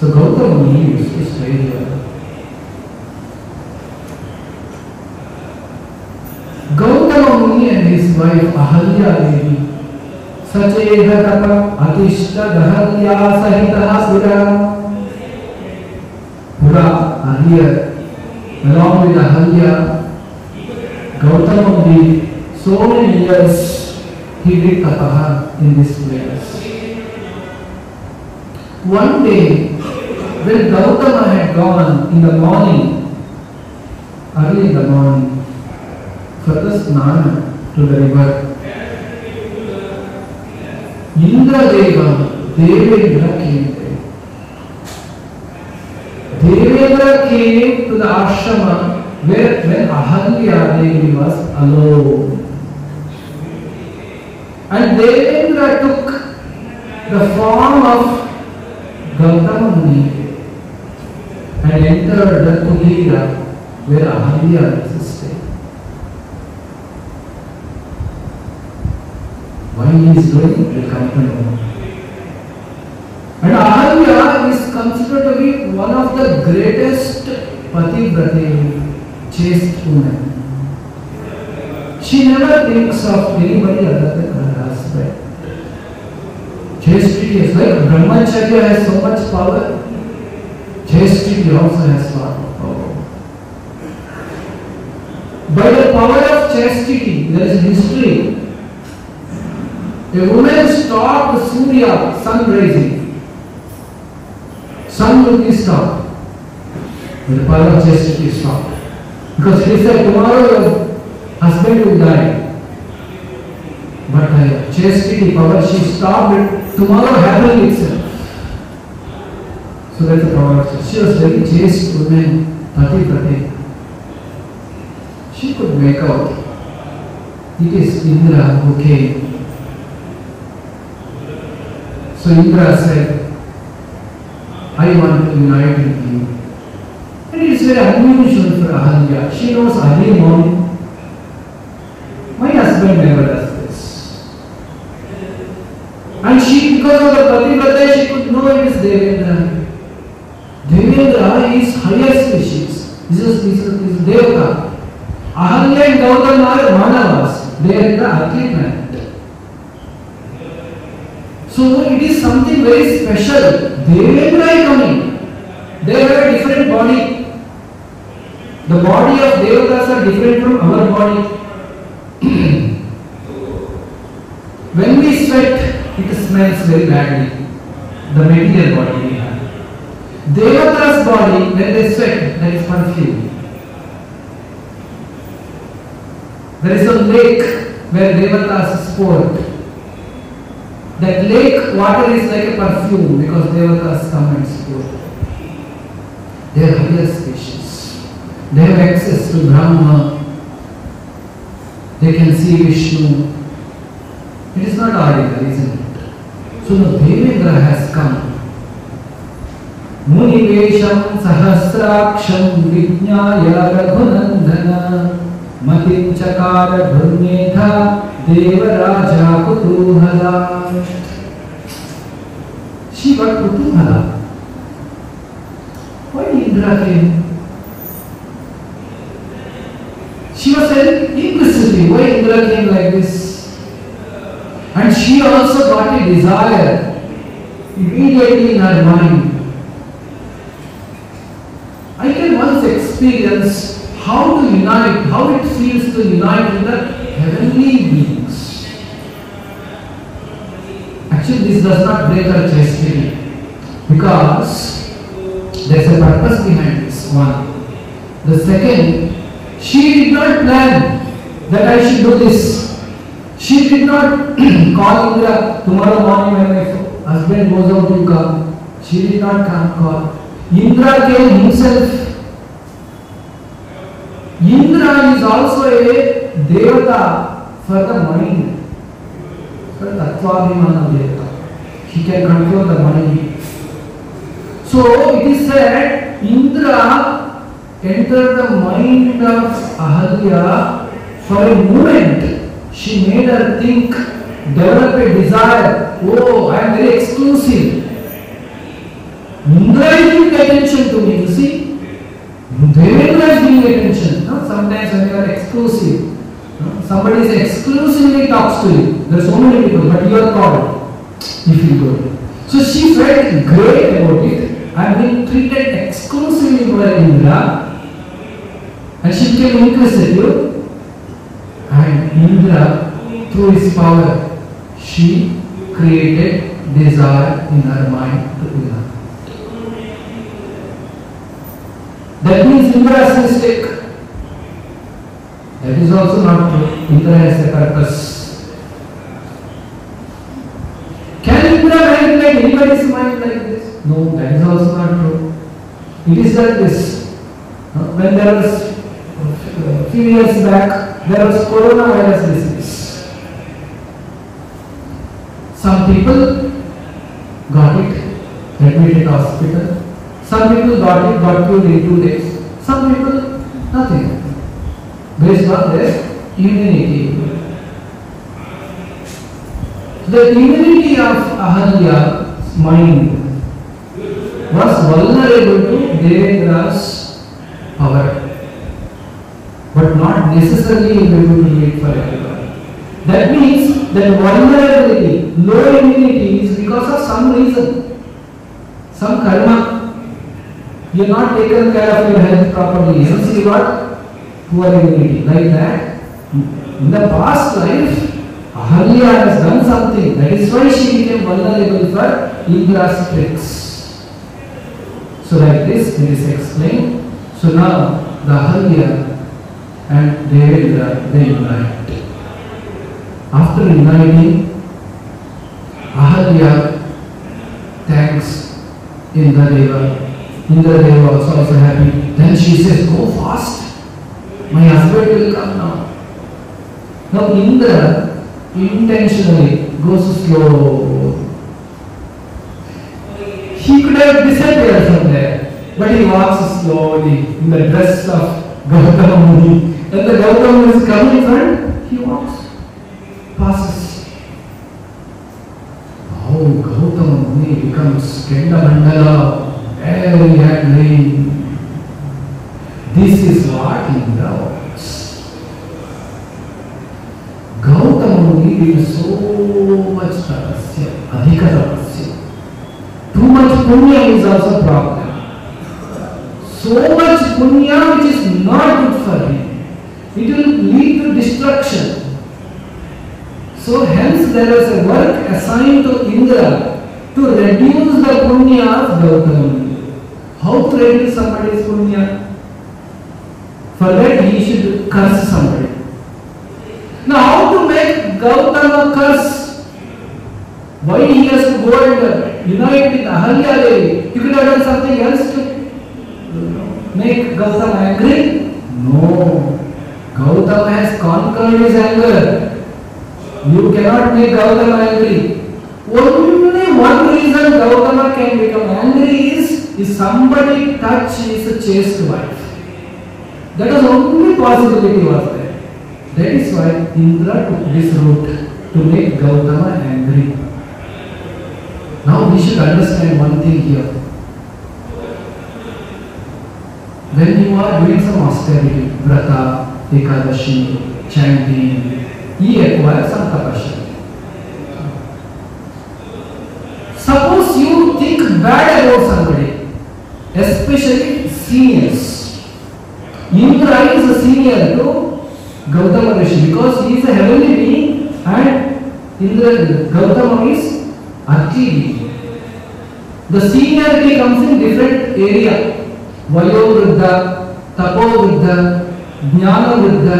S1: So Gautama Muni used to stay here. Gautama Muni and his wife Ahalya Devi, Sacheha Tapa Atishta Dahalya Sahitaha Pura. Pura are here, along with Ahalya, Gautama Muni. So many years he did tapaha in this place. One day, when Gautama had gone in the morning, early in the morning, for the snana to the river, Indradeva, Devendra came there. Devendra came to the ashrama where when Ahalya Devi was alone. And Devendra took the form of Gautama Muni and entered the Kudira where Ahalya existed. Why he is doing, will come to know. And Ahalya is considered to be one of the greatest pativrate, chaste women. She never thinks of anybody other than her husband. Chastity is like Brahmacharya has so much power. Chastity also has a lot of power. By the power of chastity, there is a history. A woman stopped Surya, sun rising. Sun will be stopped. The power of chastity stopped. Because he said, tomorrow your husband will die. But her chastity power, she stopped it. Tomorrow happened itself. So that's the power. She was very chaste woman, Pati. She could make out it is Indra who came. So Indra said, I want to unite with you. And it is very unusual for Ahalya. She knows early morning. My husband never does this. And she, because of the Pativrata, she could know it is Devendra. Devendra is higher species. This is Devata. Ahalya and Gautam are Manavas. They are the earthly planet. So it is something very special. Devendra is coming. They have a different body. The body of Devatas are different from our body. When we sweat, it smells very badly. The material body we have. Devata's body, when they sweat, there is perfume. There is a lake where Devatas sport. That lake water is like a perfume because Devatas come and sport. They are higher species. They have access to Brahma. They can see Vishnu. It is not ordinary, isn't it? So the Devendra has come. Munivesham sahasraksham vijnaya raghunandana matim chakara dhurnetha devaraja kutuhala. She got kutuhala. Why Indra came? She was very inquisitive. Why Indra came like this? And she also got a desire immediately in her mind. I can once experience how to unite, how it feels to unite with the heavenly beings. Actually, this does not break her chastity because there is a purpose behind this one. The second, she did not plan that I should do this. She did not call Indra, tomorrow morning when my husband goes out, you come. She did not call. Indra came himself. Indra is also a Devata for the mind. For Tattvabhimana Devata. He can control the mind. So it is said Indra entered the mind of Ahalya for a moment. She made her think, develop a desire. Oh, I am very exclusive. Indra is giving attention to me, you see. Devendra is giving attention. No? Sometimes when you are exclusive, no? Somebody is exclusively talks to you. There are so many people, but you are called if you go. So she felt great about it. I am being treated exclusively by Indra. And she became inquisitive. And Indra, through his power, she created desire in her mind to do that. That means Indra has mistake. That is also not true. Indra has a purpose. Can Indra manipulate anybody's mind like this? No, that is also not true. It is like this. When there was a few years back, there was coronavirus disease. Some people got it, admitted to hospital. Some people got cured in 2 days. Some people, nothing. Based on their immunity. The immunity of Ahalya's mind was vulnerable to Devendra's power. But not necessarily able to do it for everybody. That means that vulnerability, low immunity is because of some reason, some karma. You are not taken care of your health properly. You see what? Poor immunity. Like that. In the past life, Ahalya has done something. That is why she became vulnerable for Indra's tricks. So like this, it is explained. So now, the Ahalya and Devendra, they unite. After uniting, Ahalya thanks Indradeva was also happy. Then she says, go fast. My husband will come now. Now Indra intentionally goes slow. He could have disappeared from there, but he walks slowly in the dress of Gautama Muni. When the Gautama is coming in front, he walks, passes. Oh, Gautama Muni becomes Kenda Mandala. Very angry. This is what Indra wants. Gautama Muni did so much tapasya, adhika tapasya. Too much punya is also a problem. So much punya which is not good for him. It will lead to destruction. So hence there is a work assigned to Indra to reduce the punya of Gautama Muni. How to reduce somebody's punya? For that he should curse somebody. Now how to make Gautama curse? Why he has to go and unite with Ahalya Devi? He could have done something else to make Gautama angry? No. Gautama has conquered his anger. You cannot make Gautama angry. Only one reason Gautama can become angry is if somebody touch his chaste wife. That was only possibility was there. That is why Indra took this route to make Gautama angry. Now we should understand one thing here. When you are doing some austerity, Vrata, Ekadashi, chanting, you acquire some tapasya. Suppose you think bad about somebody, especially seniors. Indra is a senior to Gautama Rishi because he is a heavenly being and Gautama is Arti being. The seniority comes in different area. Vayo Vriddha, Tapo Vriddha, Jnana Vriddha.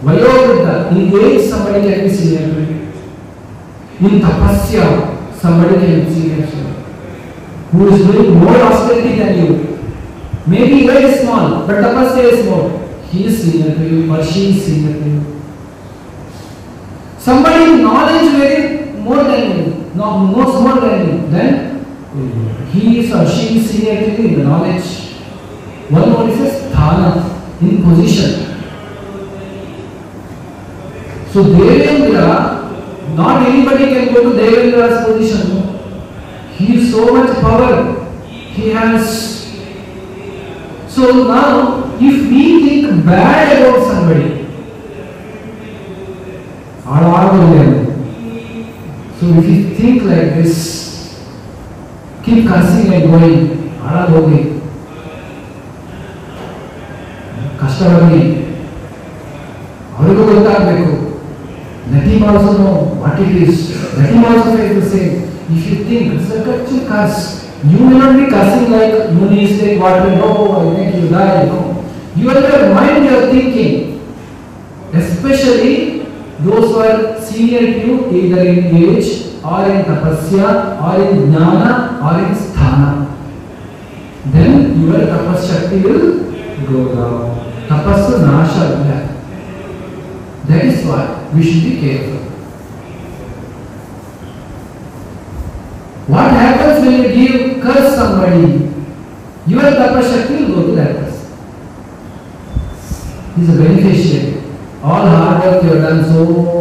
S1: Vayo Vriddha, in age somebody can be senior to you. In tapasya, somebody can be senior to you. Who is doing more austerity than you. Maybe very small, but tapasya is more. He is senior to you or she is senior to you. Somebody in knowledge very more than you, knows more than you, then he is or she is senior to you in the knowledge. One more is a sthana, in position. So Devendra, not anybody can go to Devendra's position. He is so much power. He has. So now, if we think bad about somebody, so if you think like this, keep cursing and going, let him also know what it is. Let him also face the same. If you think it's a curse, you will not be cursing like Munis take water, no, I make you die. No. You are your mind, you are thinking. Especially those who are senior to you, either in age, or in tapasya, or in jnana, or in sthana. Then your tapasya will go down. Tapasya nasha will happen. That is why we should be careful. What happens when you curse somebody? Your tapasya will go to that person. He is a beneficiary. All hard work you have done, so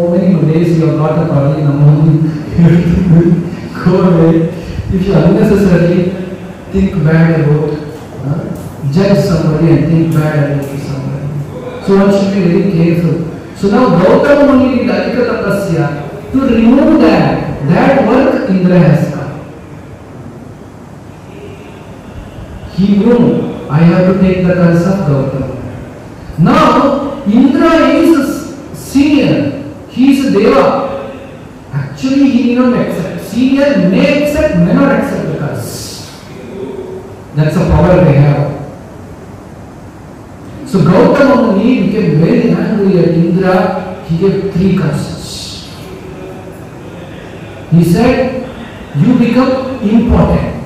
S1: many days you have got up early in the morning, go away. If you unnecessarily think bad about, judge somebody and think bad about somebody. So one should be very careful. So now Gautama Muni did Adhika Tapasya to remove that work Indra has come. He knew, I have to take the curse of Gautama. Now Indra is senior, he is a deva. Actually he may not accept. Senior may accept, may not accept the curse. That's a power they have. So Gautama Muni became very angry at Indra. He gave 3 curses. He said, you become important.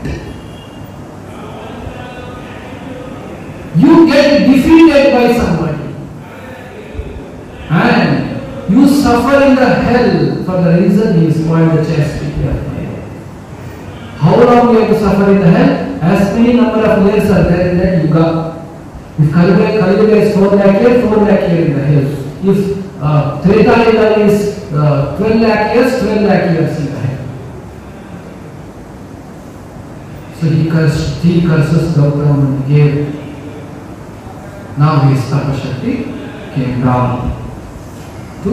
S1: you get defeated by somebody and you suffer in the hell for the reason he spoiled the chastity of fire. How long you have to suffer in the hell? As many number of years are there in that yuga. If Kali Yuga is 4 lakh years, 4 lakh years in the hell. If Treta Yuga is 12 lakh years, 12 lakh years in the hell. So he curses Gautama and gave. Now his Tapashakti came down to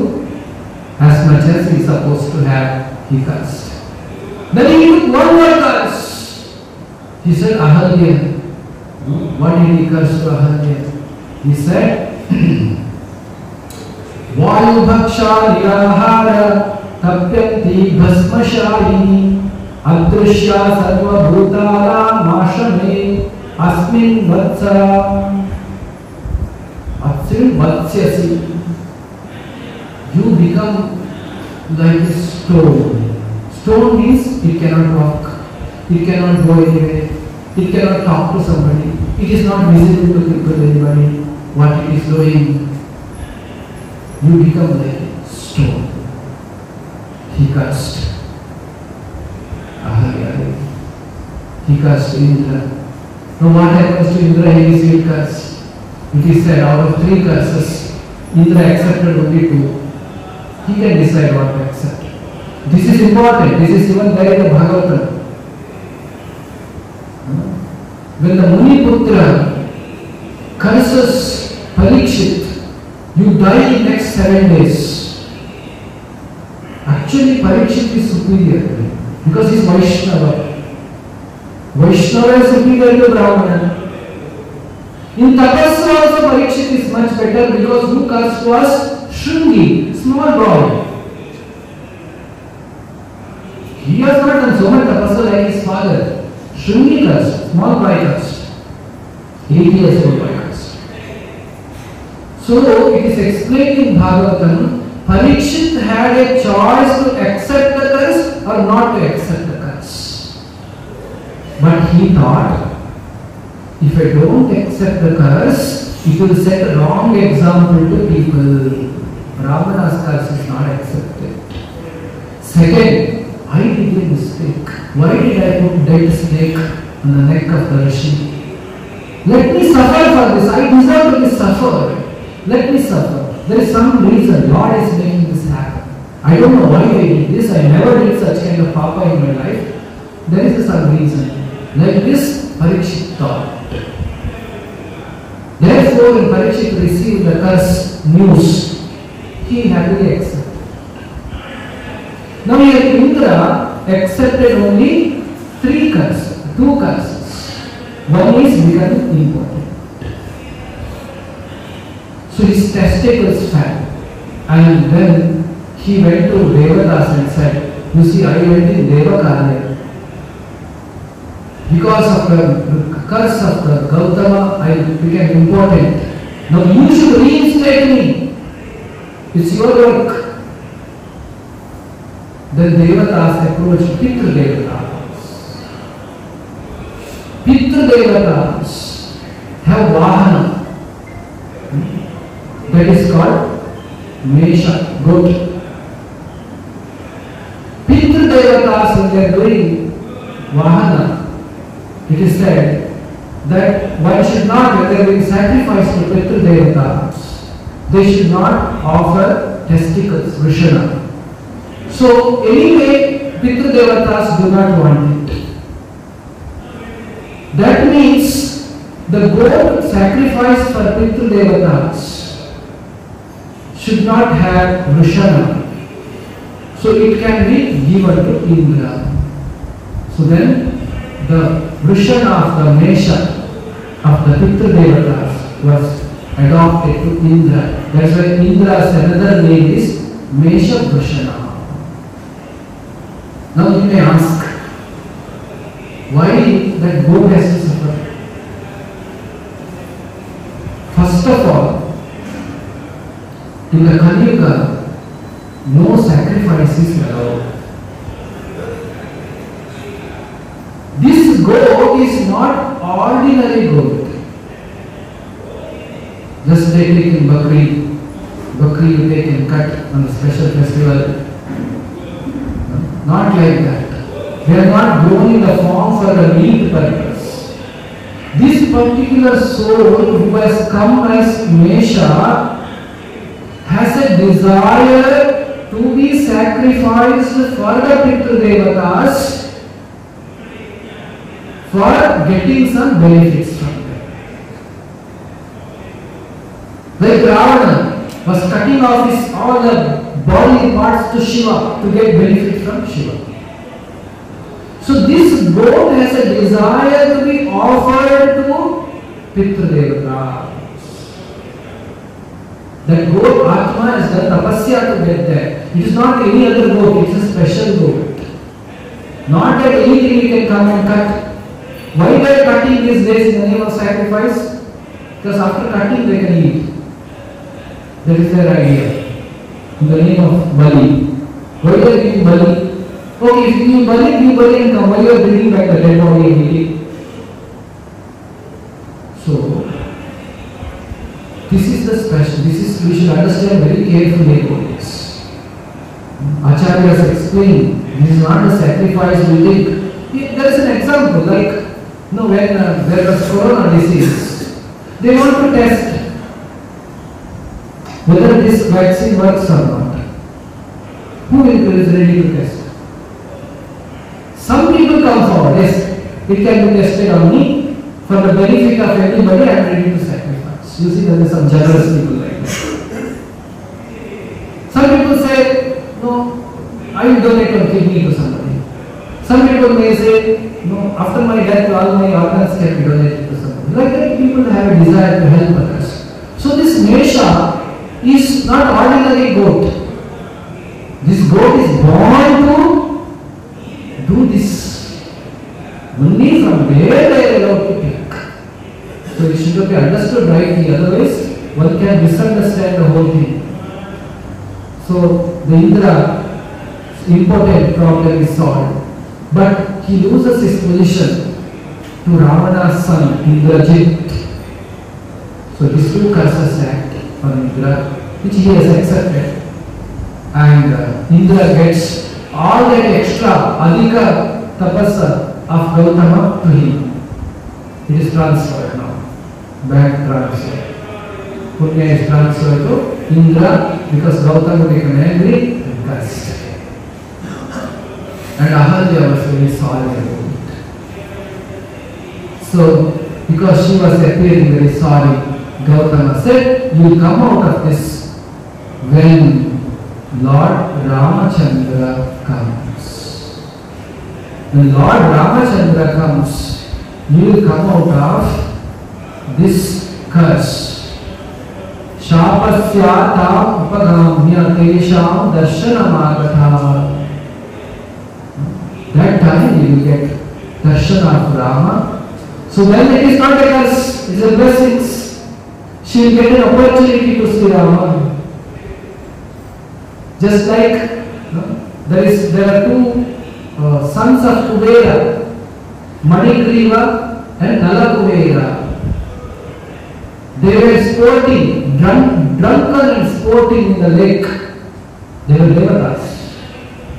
S1: as much as he is supposed to have, he cursed. Then he took one more curse. He said, Ahalya. What did he curse to Ahalya? He said, Vayubhaksha nirahara tapyanti bhasmashayini adrishya sarva bhutala mashame asmin vatsa asmin vatsyasi. You become like a stone. Stone means it cannot walk, it cannot go anywhere, it cannot talk to somebody, it is not visible to people, anybody, what it is doing. You become like a stone. He cursed Ahalya. He cursed Indra. Now what happens to Indra? He received curse. It is said out of 3 curses, Indra accepted only 2. He can decide what to accept. This is important. This is even there in the Bhagavatam. When the Muniputra curses Parikshit, you die in next 7 days. Actually, Parikshit is superior because he is Vaishnava. Vaishnava is superior to Brahmana. In Tapasya also Parikshit is much better because who cursed was Shringi, small boy. He has not done so much tapasya like his father. Shringi cursed, small boy cursed. 8 years old boy cursed. So it is explained in Bhagavatam, Parikshit had a choice to accept the curse or not to accept the curse. But he thought, if I don't accept the curse, it will set a wrong example to people. Brahmana's curse is not accepted. Second, I did a mistake. Why did I put dead snake on the neck of the Rishi? Let me suffer for this. I deserve to be suffered. Let me suffer. There is some reason Lord is making this happen. I don't know why I did this. I never did such kind of papa in my life. There is some reason. Like this, Parikshit thought. Therefore, when Parikshit received the curse news, he happily accepted. Now here Indra accepted only 3 curses, 2 curses. One is becoming important. So his testicles fell. And then he went to Devatas and said, you see, I went in Devakarya. Because of the curse of the Gautama, I became important. Now you should reinstate me. It's your work. Then Devatas approached Pitru Devatas. Pitru Devatas have Vahana. That is called Mesha, goat. Pitru Devatas, when they are doing Vahana, it is said that one should not, when they are doing sacrifice to Pitru Devatas, they should not offer testicles, Vrishana. So anyway, Pitru Devatas do not want it. That means the goat sacrificed for Pitru Devatas should not have Vrishana. So it can be given to Indra. So then the Vrishana of the Mesha of the Pitru Devatas was adopted to Indra. That's why Indra's another name is Mesha Vrishana. Now you may ask, why that goat has to suffer? First of all, in the Kali Yuga, no sacrifice is allowed. This goat is not ordinary goat. Just take it in Bakri. Bakri you take and cut on a special festival. Not like that. They are not grown in the form for the meat purpose. This particular soul who has come as Mesha has a desire to be sacrificed for the Pitru Devatas for getting some benefits from them. Like Ravana was cutting off his all the bodily parts to Shiva to get benefit from Shiva. So this goat has a desire to be offered to Pitru Devatas. That goat Atma has done tapasya to get there. It is not any other goat, it is a special goat. Not that anything we can come and cut. Why they are cutting these days in the name of sacrifice? Because after cutting they can eat. That is their idea. In the name of Bali. Why they are giving Bali? Okay, if you give Bali and come. Why you are bringing back the dead body and eating? So, this is the special. We should understand very carefully about this. Acharya has explained, this is not a sacrifice we take. There is an example, like, when there was corona disease, they want to test whether this vaccine works or not. Who is ready to test? Some people come forward, yes, it can be tested on me for the benefit of everybody. I am ready to sacrifice. You see, there are some generous people like that. Some people say, no, I will donate a kidney to somebody. Some people may say, no, after my death, all my organs can be donated to somebody. Like that, people have a desire to help others. So this Mesha is not ordinary goat. This goat is born to do this. Only from where they are allowed to take. So it should be understood rightly, otherwise one can misunderstand the whole thing. So the Indra important problem is solved. But he loses his position to Ravana's son Indrajit. So these two curses act on Indra, which he has accepted. And Indra gets all that extra adhika tapasa of Gautama to him. It is transferred now. Back transfer. Punya is transferred to Indra because Gautama became angry and cursed. And Ahalya was very sorry about it. So, because she was appearing very sorry, Gautama said, you will come out of this when Lord Ramachandra comes. When Lord Ramachandra comes, you will come out of this curse. Shapasya upagamya tesham darshanamagatha. That time you will get darshan of Rama. So then it is not a curse, it is a blessing. She will get an opportunity to see Rama. Just like there are two sons of Kubera, Manikriva and Nalakubera. They were sporting, drunken and sporting in the lake. They were devatas.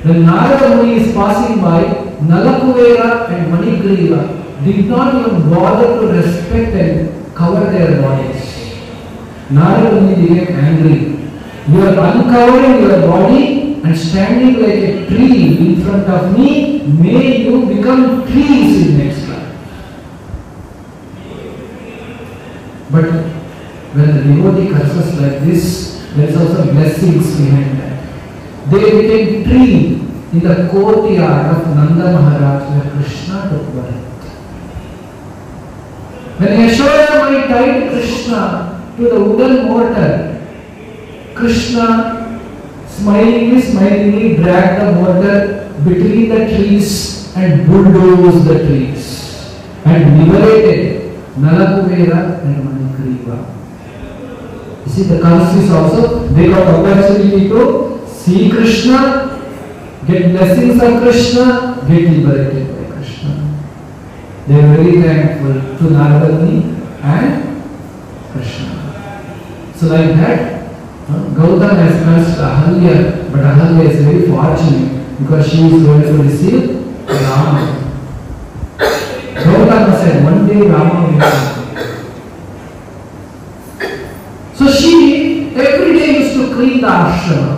S1: When Narada Muni is passing by, Nalakuvera and Manikriva did not even bother to respect and cover their bodies. Narada Muni became angry. You are uncovering your body and standing like a tree in front of me. May you become trees in next life. But when the devotee curses like this, there is also blessings behind that. They became tree in the courtyard of Nanda Maharaj where Krishna took birth. When Yashoda tied Krishna to the wooden mortar, Krishna smilingly dragged the mortar between the trees and bulldozed the trees and liberated Nalakuvera and Manikriva. You see, the curse is also, they got opportunity to see Krishna, get blessings of Krishna, get liberated by Krishna. They are very thankful to Narada Muni and Krishna. So like that, Gautama has cursed Ahalya, but Ahalya is very fortunate because she is going to receive Rama. Gautama said, one day Rama will come. So she every day used to clean the ashrama.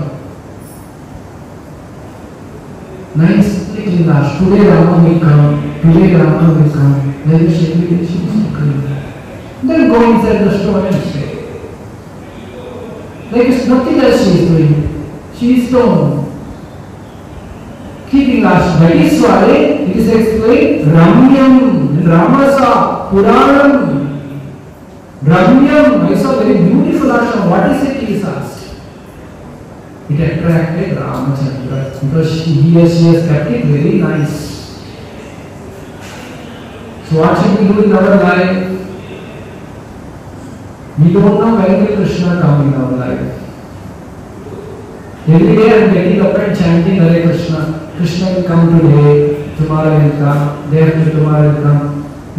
S1: Nicely clean the ashrama. Today Rama will come. Today Rama will come. Then she used to clean. Then go inside the store and stay. Like it's nothing else she is doing. She is keeping ashrama. That is why it is explained Ramyam, Ramasa, Puranam. Ramyam, I saw very beautiful ashrama. What is it? He is asked. It attracted Ramachandra because she has kept it very nice. So what should we do in our life? We don't know when will Krishna come in our life. Every day I am getting up and chanting Hare Krishna. Krishna will come today, tomorrow will come, day after tomorrow will come.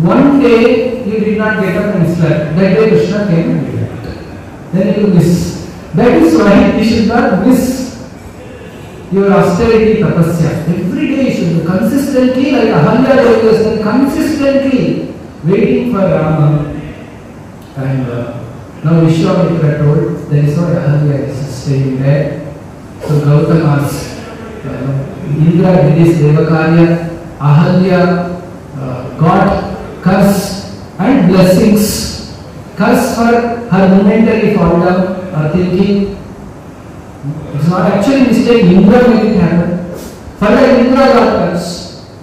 S1: One day you did not get up and slept. That day Krishna came and left. Then you miss. That is why you should not miss your austerity tapasya. Every day you should be consistently, like Ahalya Devi was said, consistently waiting for Rama. And now Vishwamitra told, there is no Ahalya is staying there. So Gautama's Indra did his Devakarya, Ahalya got curse and blessings. Curse for her momentary fall down or thinking. It's not actually mistake, Indra made it happen. For that Indra got curse.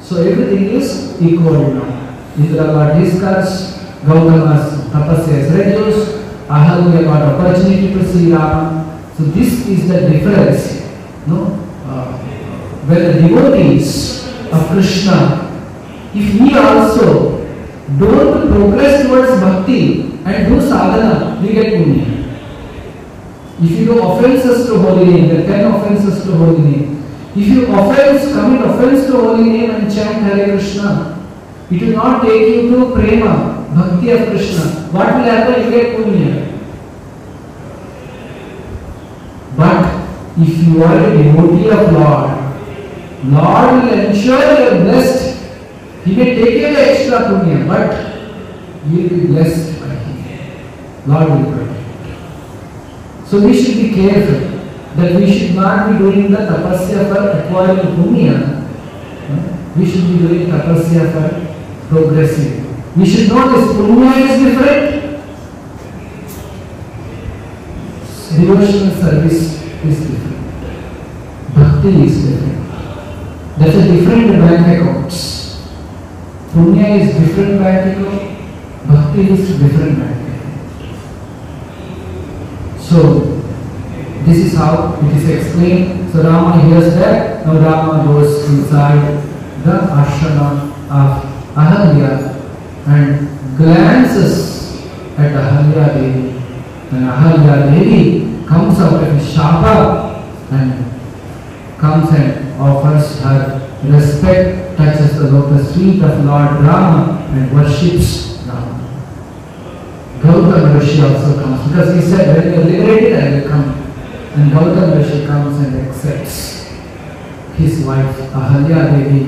S1: So everything is equal now. Indra got his curse, Gautama's tapasya is reduced, Ahalya got opportunity to see Rama. So this is the difference. No? When the devotees of Krishna, if we also don't progress towards bhakti and do sadhana, we get punya. If you do offenses to holy name, the 10 offenses to holy name. If you commit offense to holy name and chant Hare Krishna, it will not take you to prema, bhakti of Krishna. What will happen? You get punya. But if you are a devotee of Lord, Lord will ensure you are blessed. He may take away extra punya, but you will be blessed by Him. Lord will protect. So we should be careful that we should not be doing the tapasya for acquiring punya. We should be doing tapasya for progressing. We should know this punya is different. Devotional service is different. Bhakti is different. That's a different bank accounts. Punya is different bank account. Bhakti is different bank account. So this is how it is explained. So Rama hears that. Now Rama goes inside the ashrama of Ahalya and glances at Ahalya Devi. And Ahalya Devi comes out of his shapa and comes and offers her respect, touches the lotus feet of Lord Rama and worships Rama. Gautama Rishi also comes because he said, when you are liberated, I will come. And Gautama Rishi comes and accepts his wife Ahalya Devi.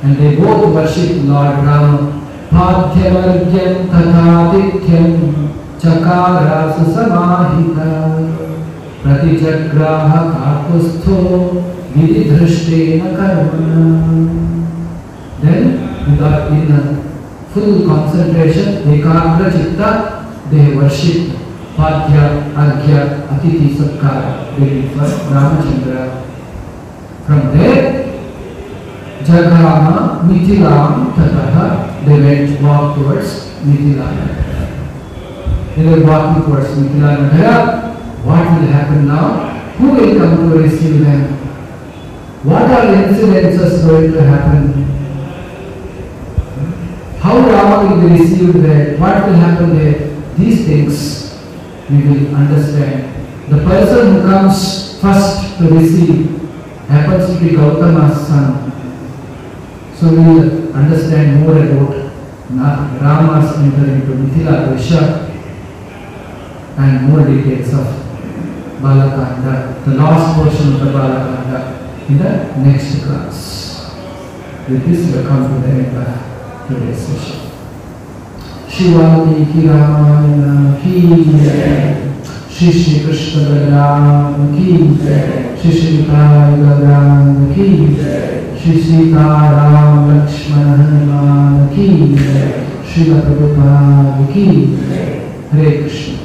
S1: And they both worship Lord Rama. Padhyavaryam tathatithyam chakara susamahita pratijagraha kakustho vididhrishthena karmana. Then, without in full concentration, ekagra chitta, they worship Padhya, Arghya, Atiti, Satkara, waiting for Ramachandra. From there, Jagrama, Mithilam, Tataha, they went walk towards Mithila. They were walking towards Mithila Nagara. What will happen now? Who will come to receive them? What are incidences going to happen? How Rama will be received there? What will happen there? These things we will understand. The person who comes first to receive happens to be Gautama's son. So we will understand more about Rama's entry into Mithila Desha. and more details of Balakanda, the last portion of the Balakanda, in the next class. With this, we come to the end of today's session. Shivati Ramayana ki Shri Shri Krishna Balaram ki Shri Shri Balaram ki Shri Sita Ram Lakshmana Hanuman ki Srila Prabhupada ki Hare Krishna.